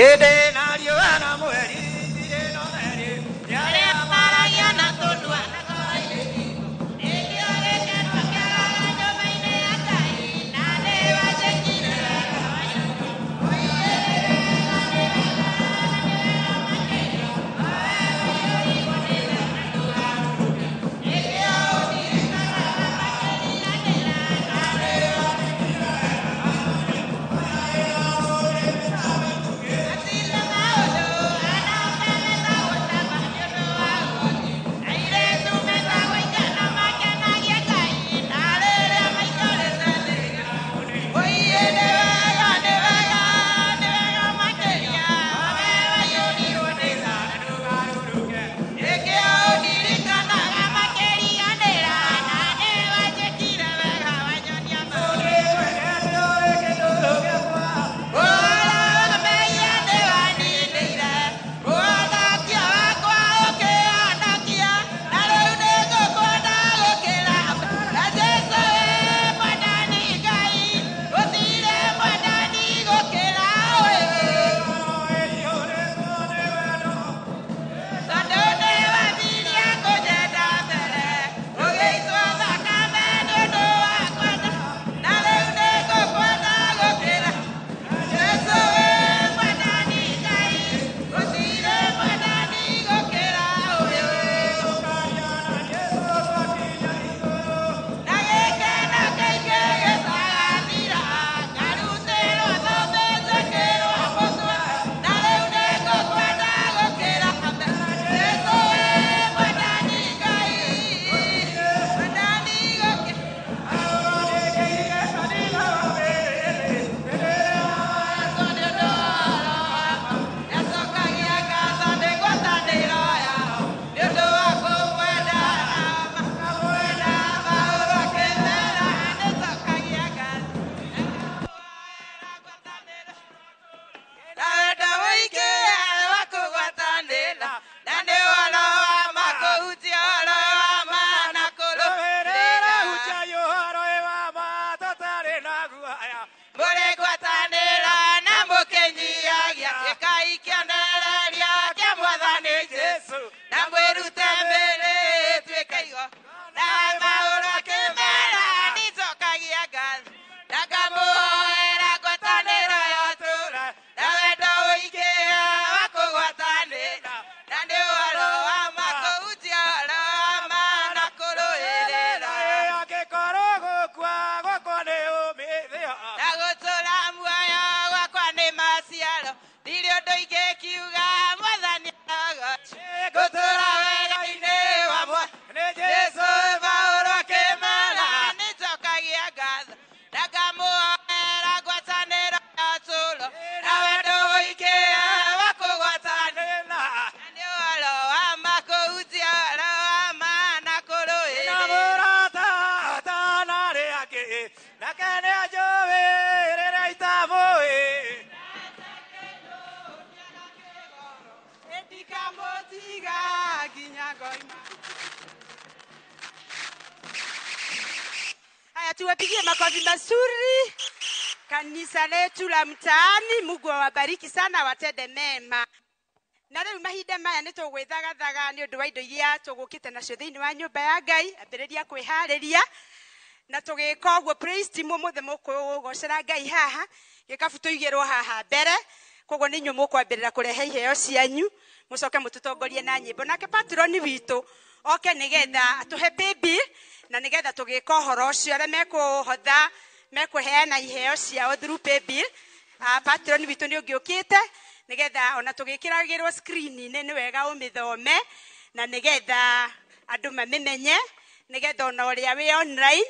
Ede na riũa na mweri ire no meri rĩarĩa maragia na tũndua na kawaii nĩkĩo gĩkeno kĩa nyũmba-inĩ ya Ngai na nĩ wacenjire Así tuwapigie makofi mazuri. Kanisa letu la mtaani, Mungu awabariki sana, watende mema. Na rĩu mahinda maya nĩ tũgwĩthagathaga nĩ ũndũ wa indo iria tũgũkĩte nacio thĩinĩ wa nyũmba ya Ngai, ambĩrĩria kwĩharĩria na tũgĩka ũguo. Praise team mũthĩ mũkũgocera Ngai haha, gĩkabu tũigĩrwo haha mbere, koguo nĩ inyuĩ mũkwambĩrĩra kũrehe iheo cianyu, mũcoke mũtũtongorie na nyĩmbo. Nake patroni witũ oke nĩgetha atũhe baby, na nĩgetha tũgĩka ũhoro ũcio. Arĩa mekũhotha mekũheana iheo ciao through baby, patroni witũ nĩ ũngĩũkĩte nĩgetha ona tũgĩkĩragĩrwo screen-inĩ nĩ wega ũmĩthome na nĩgetha andũ mamĩmenye, nĩgetha ona ũrĩa wĩ online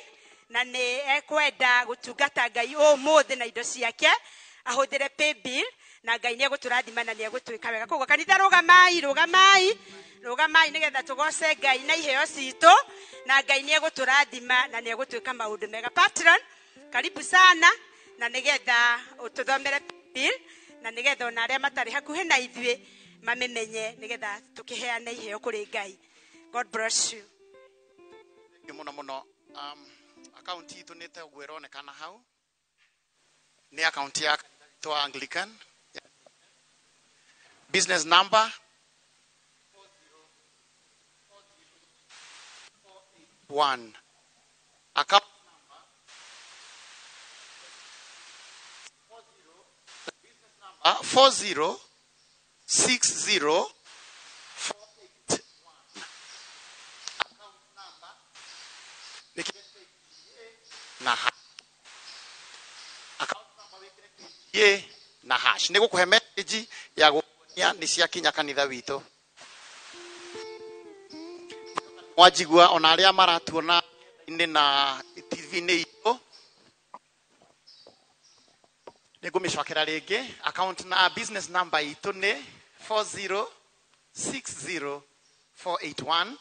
na nĩ ekwenda gũtungata Ngai ũmũthĩ na indo ciake ahũthĩre paybill, na Ngai nĩ egũtũrathima na nĩ egũtwĩka wega. Koguo kanitha rũgamai nĩgetha tũgoce Ngai na iheo citũ, na Ngai nĩ egũtũrathima na nĩ egũtwĩka maũndũ mega. Patron, karibu sana, na nĩgetha ũtũthomere paybill, na nĩgetha ona arĩa matarĩ hakuhĩ na ithuĩ mamĩmenye, nĩgetha tũkĩheane iheo kũrĩ Ngai. God bless you. Mũno account itũ nĩ ta ũguo ĩronekana hau, nĩ account ya twa Anglican. Business number 40481. Account number 4060481. Account number na account number ye na hash nĩ gũkũhe message ya gũkuonia nĩ ciakinya kanitha witũ. Mwajigua ona arĩa maratuona na TV-inĩ itũ, nĩ ngũmĩcokera rĩngĩ. Account na business number itũ nĩ 4060481.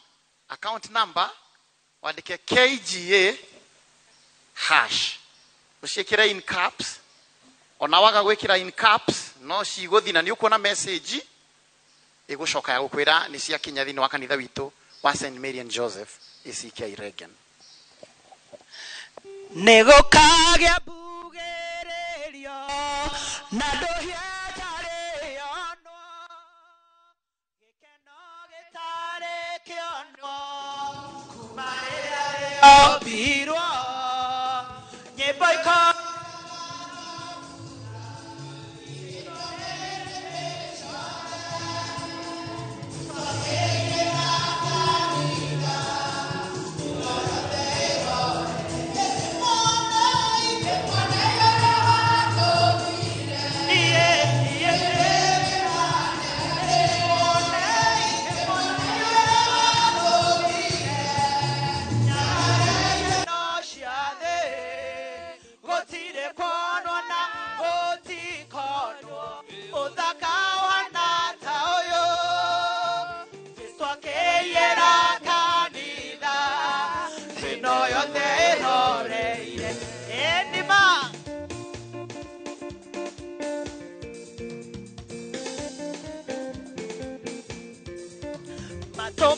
Account number wandĩke KGA hash, ũciĩkĩre in caps. Ona waga gwĩkĩra in caps no cigũthi na nĩ ũkuona message ĩgũcoka ya gũkwĩra nĩ ciakinya thĩinĩ wa kanitha witũ wa St. Mary and Joseph ACK Reagan. Nĩ gũkagĩa mbugĩrĩrio na ndũhiatarĩonwo, gĩkeno gĩtarĩ kĩonwo kuma rĩrĩa rĩombirwo, nyĩmbo iko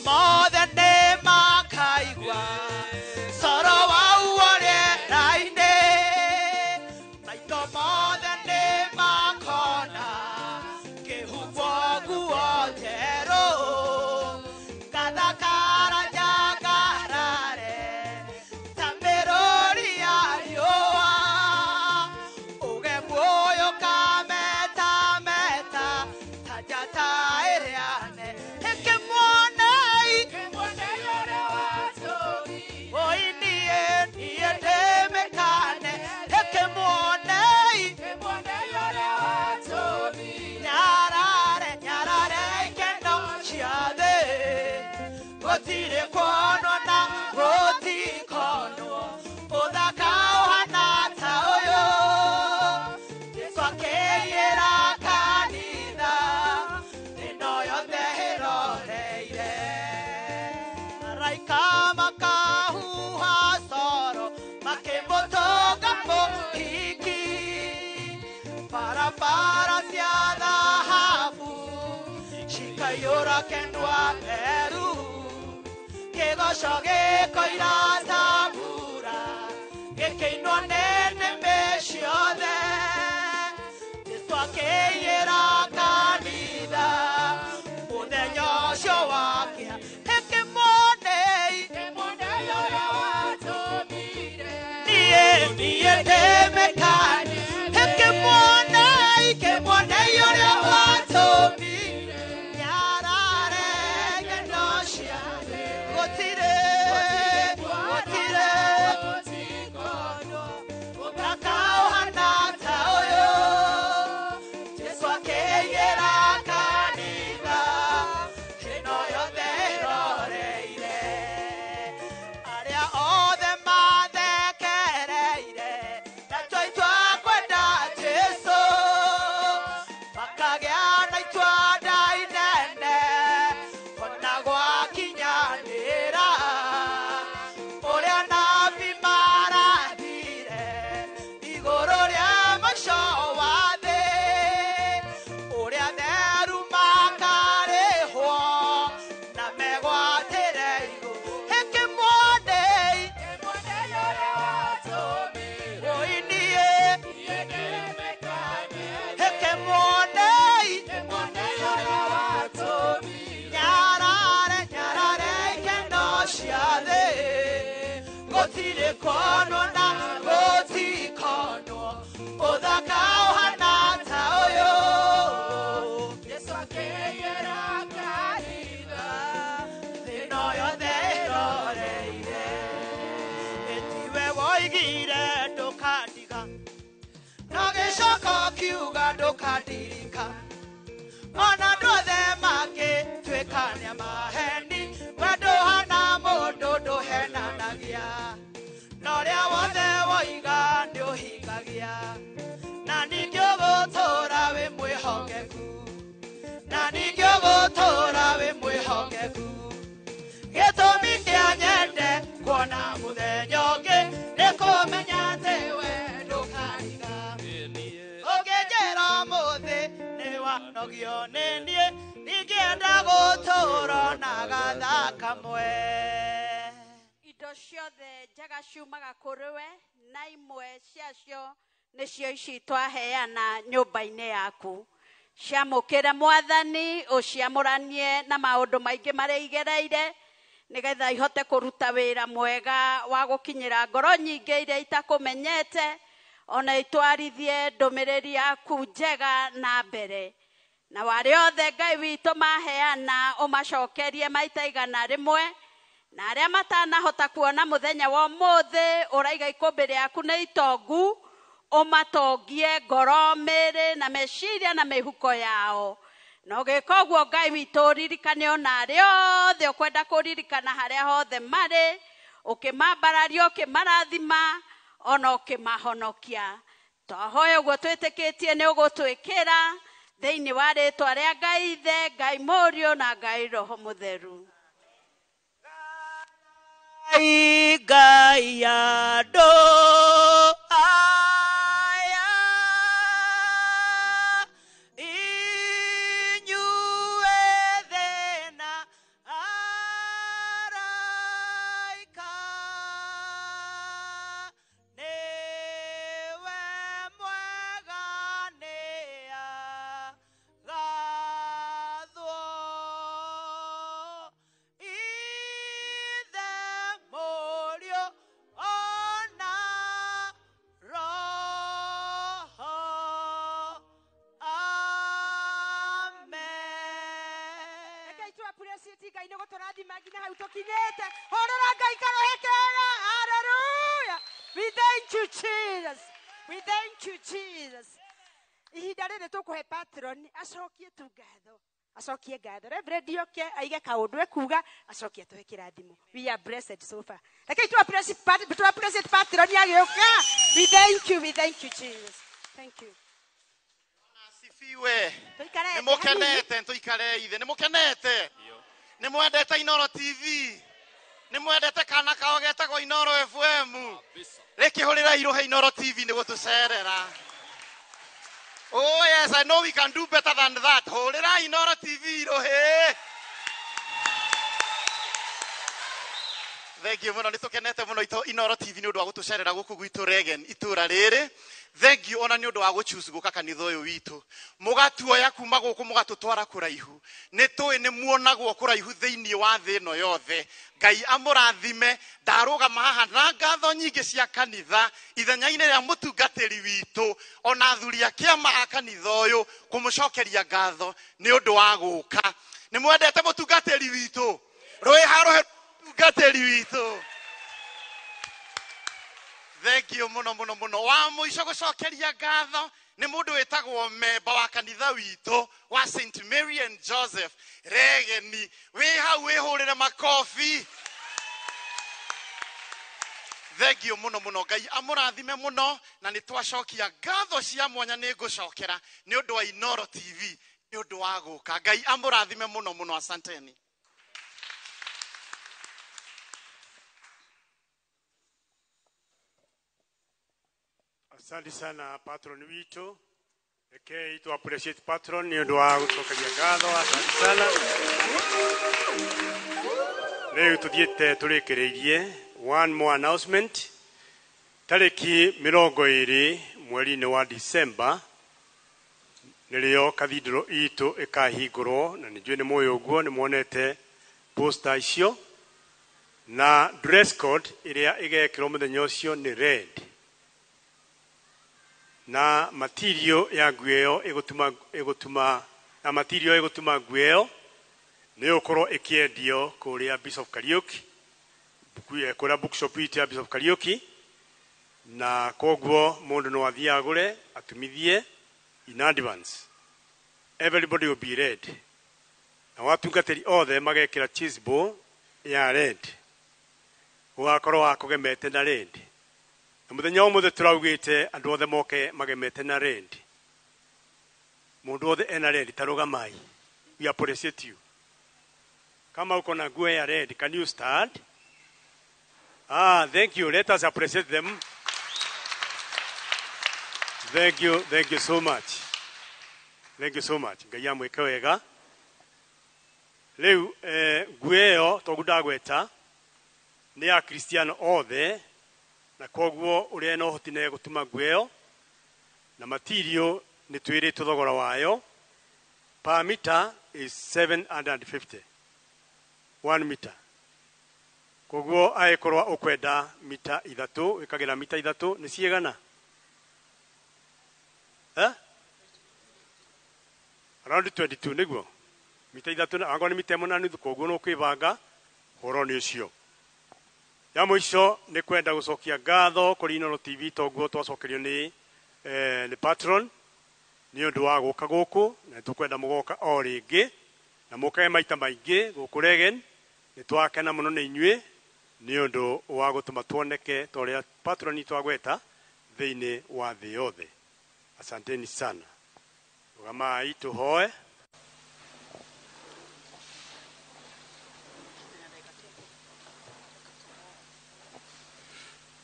more than makaigua soro wau orĩra-inĩ, maitho mothe makona kĩhumo nguo njerũ, gathakara njangarare ta mĩrũri ya riũa, ũgemu ũyũ kametameta ta njata ĩrĩa nene. Yora kendwa Peru, que gozo que coira sabura, que Indo ciothe njega ciumaga kũrĩ we na imwe ciacio nĩcio ici twaheana nyũmba-inĩ yaku. Ciamũkĩre Mwathani, ũciamũranie na maũndũ maingĩ marĩa igereire nĩgetha ihote kũruta wĩra mwega wa gũkinyĩra ngoro nyingĩ iria itakũmenyete, ona itwarithie ndũmĩrĩri yaku njega na mbere. Na wale othe Ngai witũ maheana ũmacokerie maita igana rĩmwe, na arĩa matanahota kuona mũthenya wa ũmũthĩ ũraiga ikũmbĩ rĩaku nĩ itongu, ũmatongie ngoro, mĩĩrĩ na meciria na mĩhuko yao. Na ũgĩka ũguo Ngai witũ ũririkane ona arĩa othe ũkwenda kũririkana harĩa hothe marĩ, ũkĩmambararia, ũkĩmarathima, ona ũkĩmahonokia. Twahoya ũguo twĩtĩkĩtie nĩ ũgũtwĩkĩra thĩinĩ wa rĩĩtwa rĩa Ngai Ithe, Ngai Mũriũ na Ngai Roho Mũtheru. Ngai andũ aya inyuĩ na araika nĩwe mwega nĩagathwo Ithe Mũriũ ona Roho. Amen. Rekei tũappreciate Ngai nĩ gũtũrathima nginya hau tũkinyĩte. Hũrĩra Ngai karohe kega. Hallelujah. We thank you Jesus. We thank you Jesus. Ihinda rĩrĩ tũkũhe patron acokie tu ngatho. Acokie ngatho. Reverend Oke aige kaũndũ ekuga acokie tũhe kĩrathimo. We are blessed so far. Rekei tũappreciate patron agĩũka. We thank you Jesus. Thank you. Asifiwe. Tuikare Nĩ mũkenete, tuikare ithe. Nĩ mũkenete. Nĩ mwendete Inoro TV. Nĩ mwendete kana kao getagwo Inoro FM. Rekĩhũrĩra irohe Inoro TV nĩ gũtũcerera. Oh yes, I know we can do better than that. Hũrĩra Inoro TV irohe. Thank you mũno, nĩtũkenete mũno Inoro TV nĩ ũndũ wa gũtũcerera gũkũ gwitũ Regen itũra rĩrĩ. Thank you ona nĩ ũndũ wa gũchoose gũka kanitha ũyũ witũ. Mũgatuoya kuma gũkũ mũgatũtwara kũraihu. Nĩ tũĩ nĩ muonagwo kũraihu thĩinĩ wa thĩ ĩno yothe. Ngai amũrathime. Ndarũgama haha na ngatho nyingĩ cia kanitha ithenya-inĩ rĩa mũtungatĩri witũ ona athuri a kĩama a kanitha ũyũ kũmũcokeria ngatho nĩ ũndũ wa gũka. Nĩ mwendete mũtungatĩri witũ? Rũĩ harũhe mũtungatĩri witũ. Thank you muno muno muno. Wa mũico gũcokeria ngatho nĩ mũndũ wĩtagwo memba wa kanitha witũ wa St. Mary and Joseph Regeni. Wĩ hau wĩhũrĩre makobi. Thank you muno muno. Ngai amũrathime muno na nĩ twacokia ngatho cia mwanya nĩ ngũcokera nĩ ũndũ wa Inoro TV nĩ ũndũ wa gũka. Ngai amũrathime muno muno. Asanteni. Asante sana patron wito. Eke ito appreciate patron ni ndo wa kutokalia ngatho. Asante sana. Leo tuthiete turekereirie one more announcement. Tariki 20 mweri wa December nilio cathedral ito ekahingurwo na nijue ni moyo guo ni muonete poster icio na dress code iria igekirwo muthenya ucio ni red. Na material ya nguo igutuma na material igutuma nguo ni ukorwo ikiendio kuria Bishop Kariuki kuria bookshop ya Bishop Kariuki na koguo mundu no athia agure atumithie in advance. Everybody will be red. Na watungatiri othe magekira chisbo ya red. Ugakorwo akugemete na red. Muthenya umwe turaugite andu othe moke magemete na red. Mundu othe ena red tarugamai. We appreciate you. Kama uko na nguo ya red, can you stand? Thank you. Let us appreciate them. Thank you so much. Thank you so much. Ngai amweke wega. Leo nguo ĩyo togudagweta ni ya Cristiano othe. Na koguo uria no hotine gutuma nguo na material ni twire thogora wayo per meter is 750 1 meter. Koguo aikorwa ukwenda mita 3 wikagira mita 3 ni ciegana around 22 niguo mita 3 angwa ni mita 8 koguo no kwibanga horo ni ucio. Ya mwisho ni kwenda gucokia ngatho kuri Inoro TV toguo twacokerio ni patron ni undu wa guka guku na tukwenda mugoka o ringi na mukae maita maingi guku Regen. Ni twakena muno ni inyue ni undu wa gutuma tuoneke toria patron twagweta thiini wa thi yothe. Asanteni sana. Rugamai tuhoe.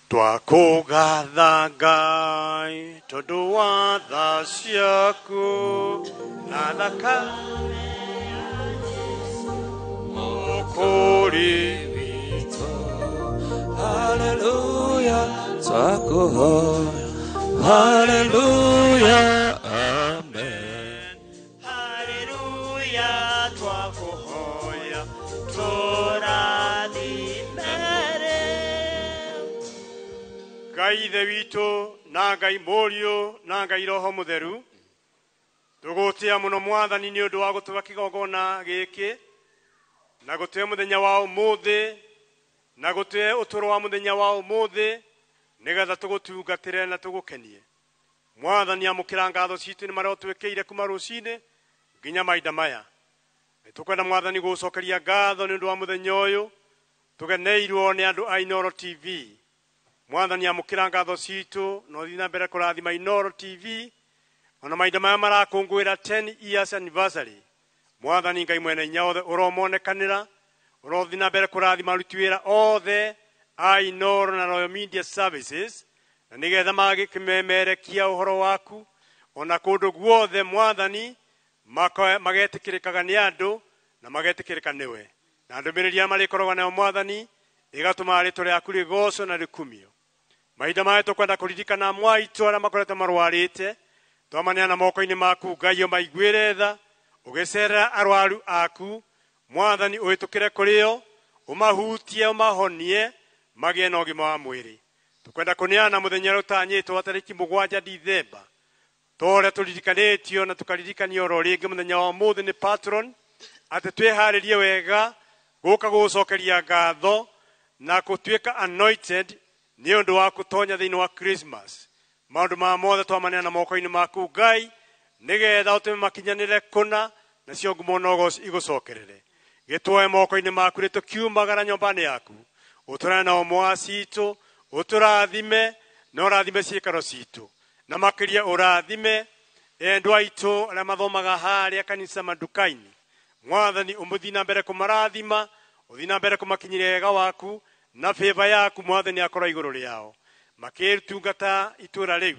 Twakugatha Ngai tondu wa tha ciaku na thakame ya Jesu Mwokozi witũ. Hallelujah, twakuhoya. Hallelujah, amen. Hallelujah, twakuhoya Ngai ithe witũ na Ngai Mũriũ na Ngai Roho Mũtheru tugutia muno mwathani ni undu wa gutuba kigogona giki na gutwe muthenya wa umuthi na gutwe uturo wa muthenya wa umuthi nigetha tugutungatire na tugukenie. Mwathani amukira ngatho citu ni maria twikeire kuma rucine nginya maida maya. Tukwenda mwathani gucokeria ngatho ni undu wa muthenya uyu tugeneirwo ni andu a Inoro TV. Mwathani amukira ngatho citu no thina mbere kurathima Inoro TV ona maida maya marakungwira 10 years anniversary. Mwathani Ngai mwene nyothe uromonekanira urothina mbere kurathima aruti wira othe a Inoro na Royal Media Services na nigetha magikimemerekia uhoro waku ona kundu guothe Mwathani magetikirikaga ni andu na magetikirika niwe na ndumirĩria marikoroga nayo Mwathani igatuma ritũ rĩaku rĩgocwo na rĩkumio. Mahinda maya tukwenda kuririkana mwaitu aria makorete marwarite twamania na moko-ini maku Ngai umaiguĩre tha ugicerera arwaru aku Mwathani uhitukire kurio umahutie umahonie magie na ũgima wa mwĩrĩ. Tukwenda kũneana mũthenya ũrĩa ũtanyĩtwo wa tarĩki 7 Dithemba. Tore tulirikanĩtio na tukaririkanio oro rĩngĩ mũthenya wa ũmũthĩ nĩ patron atĩ twĩharĩrie wega gũka gũcokeria ngatho na gũtuĩka anointed nĩ ũndũ wa gũtonya thĩinĩ wa Christmas. Maũndũ ma mothe twamaneana moko-inĩ maku Ngai nĩgetha ũtũme makinyanĩre kũna na cio ngumo nogo igũcokerere. Gĩtwoe moko-inĩ maku rĩ tũkiumagara nyũmba-inĩ yaku ũtũrane na ũmwe citũ ũtũrathime na ũrathime ciĩkaro citũ na makĩria ũrathime endwa aitũ arĩa mathomaga harĩa kanitha manduka-inĩ. Mwathani ũmũthi na mbere kũmarathima ũthi na mbere kũmakinyĩria wega waku na favor yaku Mwathani akorwo igũrũ rĩao makĩrutungata itũra rĩu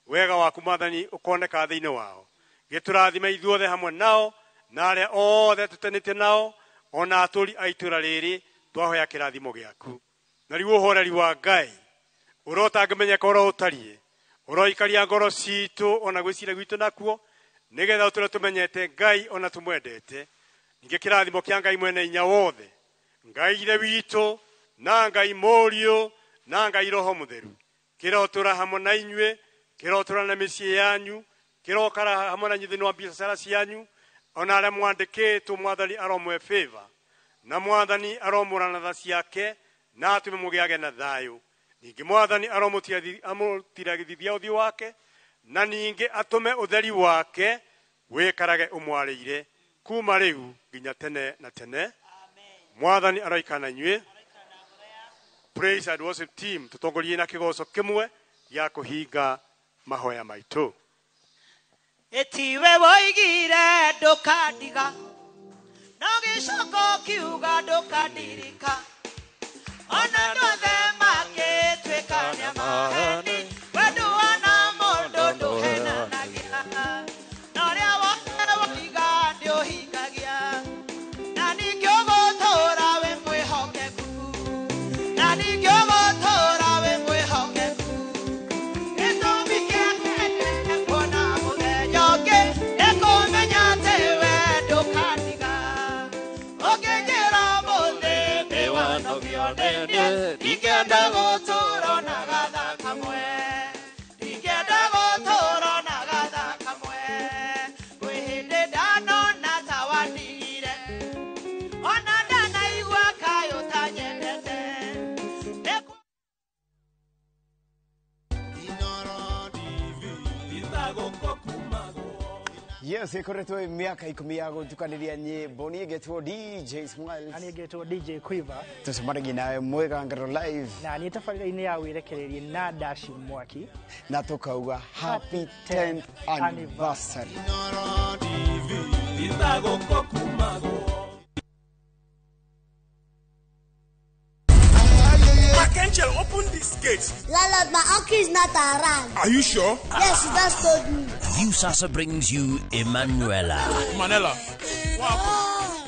wega waku Mwathani ũkoneka thĩinĩ wao. Gĩtũrathime ithuothe hamwe nao na arĩa othe tũtenĩte nao ona atũri a itũra rĩrĩ twahoya kĩrathimo gĩaku. Na rĩu ũhoreri wa Ngai ũrotangĩmenyeka ũro ũtariĩ ũroikaria ngoro citũ ona gwĩciria gwitũ nakuo nĩgetha ũtũre tũmenyete Ngai ona tũmwendete. Ningĩ kĩrathimo kĩa Ngai mwene hinya wothe Ngai ithe witũ na Ngai Mũriũ na Ngai Roho Mũtheru kĩrotũra hamwe na inyuĩ kĩrotũra na mĩciĩ yanyu kĩrokara hamwe na thĩinĩ wa biacara cianyu ona arĩa mwandĩkĩtwo Mwathani aromwe favor na Mwathani aromũrana tha ciake na atũme mũgĩage na thayũ. Ningĩ Mwathani amũtiragithia ũthiũ wake na ningĩ atũme ũtheri wake wĩkarage ũmwarĩire kuma rĩu nginya tene na tene. Mwathani aroikara na inyuĩ. Praise and worship team tutongorie na kĩgoco kĩmwe gĩa kũhinga mahoya maitũ. Etiwe woigire ndũkandiga no gĩcoko kiuga ndũkandirika ona ndothe magĩtuĩka nĩ maheni wendo wana mũndũ ndũhenanagia na ũrĩa wothe woiga ndĩũhingagia na ningĩ ũgũtũũra wĩ mwĩhokeku na ningĩ ũgũtũũra wĩ mwĩhokeku gĩtũmi kĩa kuona mũthenya ũngĩ nĩ kũmenya atĩ we ndũkandiga ũngĩnjĩra mũthĩ nĩ wanogionenie ndingĩenda gũtũũra na gatha kamwe ndingĩenda gũtũũra na gatha kamwe kwĩ hĩndĩ ndanona ta wandigire ona ndanaigua kaĩ ũtanyendete. Yes, ikoretwo miaka 10 ya gũtukaniria nyĩmbo niĩ ngetwo DJ Smiles na niĩ ngetwo DJ Quiver tũcemanagia nawe Mwega Ngero Live na niĩ tabarĩra-inĩ ya wĩrekereria na Dash Mwaki na tukauga happy 10th anniversary. Angel, open this gate. Lala, my uncle is not around. Are you sure? Yes, he just told me. Viusasa brings you Emanuela. Manela. Wow.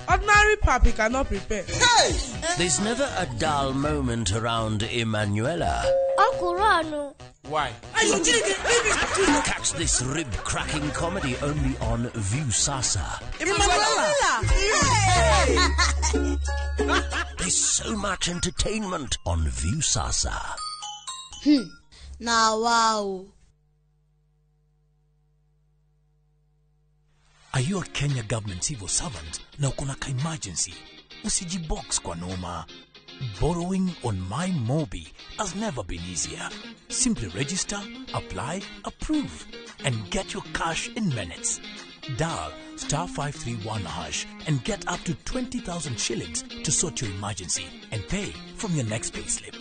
Ordinary papi cannot prepare. Hey! There's never a dull moment around Emanuela. Uncle Rano. Why? Catch this rib-cracking comedy only on Viusasa. Emanuela! There's so much entertainment on Viusasa. Now, wow. Are you a Kenya government civil servant na uko na emergency? Usijibox kwa noma. Borrowing on MyMobi has never been easier. Simply register, apply, approve, and get your cash in minutes. Dial *531# and get up to 20,000 shillings to sort your emergency and pay from your next payslip.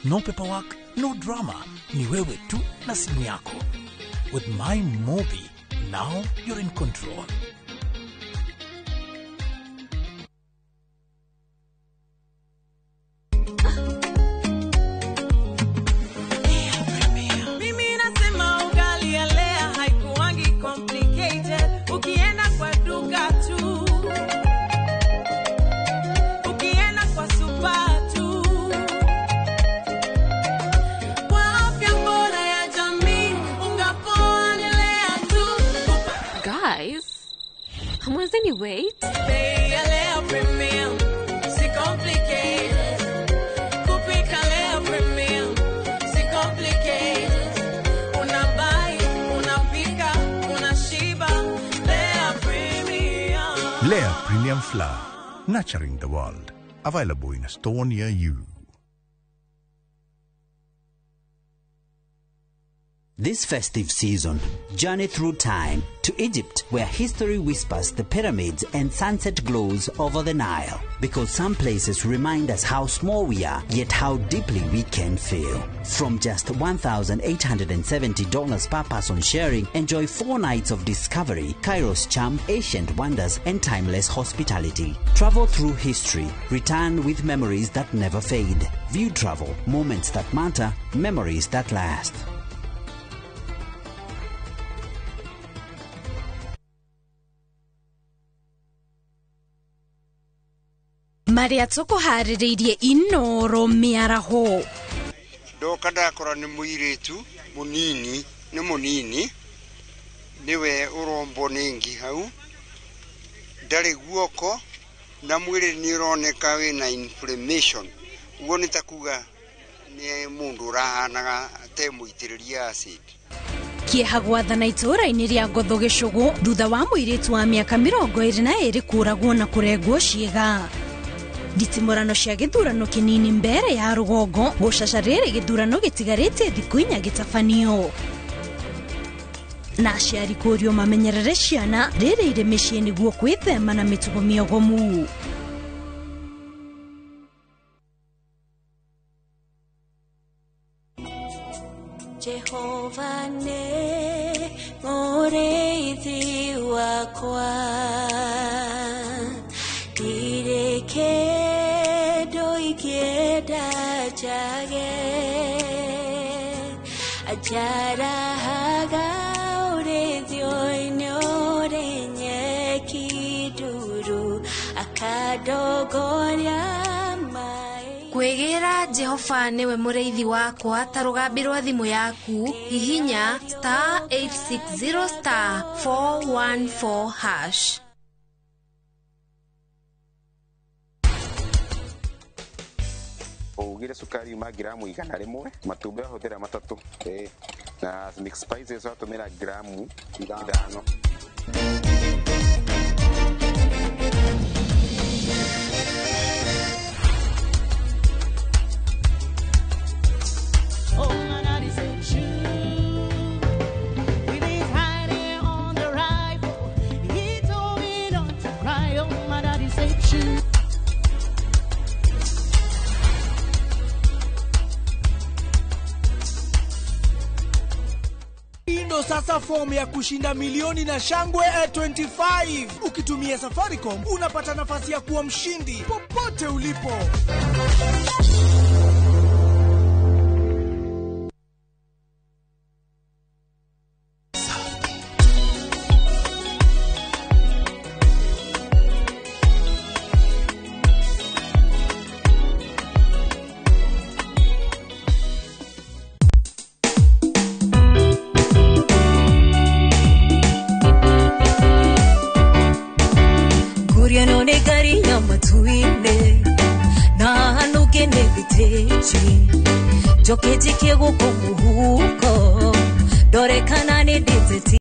No paperwork, no drama. Ni wewe tu na simu yako. With MyMobi, now you're in control. Wait. Kea Premium Flour, nurturing the world. Available in a store near you. This festive season, journey through time to Egypt, where history whispers the pyramids and sunset glows over the Nile. Because some places remind us how small we are, yet how deeply we can feel. From just $1,870 per person sharing, enjoy 4 nights of discovery, Cairo's charm, ancient wonders, and timeless hospitality. Travel through history, return with memories that never fade. View travel, moments that matter, memories that last. Maria tukuharireirie inoro miaraho. Ndoka ndakora ni muiretu munini niwe urombo ningi hau ndari guoko na mwiri ni uroneka wina inflammation ugo nitakuga ni mundu urahanaga te muitiriria acid. Kieha gwathana itũra-inĩ rĩa Ngotho Gĩcũgũ thutha wa mũirĩtu wa mĩaka 22 kũragwo na kũrengwo ciĩga. Nditimũrano cia gĩthurano kĩnini mbere ya rũgongo gũcaca rĩrĩ gĩthurano gĩtigarĩtie thikũ 4 gĩtabanio. Na aciari kũrio mamenyerere ciana rĩrĩ irĩ mĩciĩ nĩguo gwĩthema na mĩtugo mĩogomu. Jehova ne mũrĩithi wakwa ndireke ndoigĩenda njage ajarahaga ũrĩithio-inĩ ũrĩ nyeki nduru akandongoria kwĩgĩra Jehova nĩwe mũrĩithi wakwa ta rũgambi rwa thimũ yaku hihinya *860*414#. Ugire sukari uma gramu 100 matumbe hũthĩra 3 na mix spices watũmĩra gramu 5. Sasa fomu ya kushinda milioni na shangwe A25. Ukitumia Safaricom unapata nafasi ya kuwa mshindi popote ulipo. Jokeji kego kumuhuko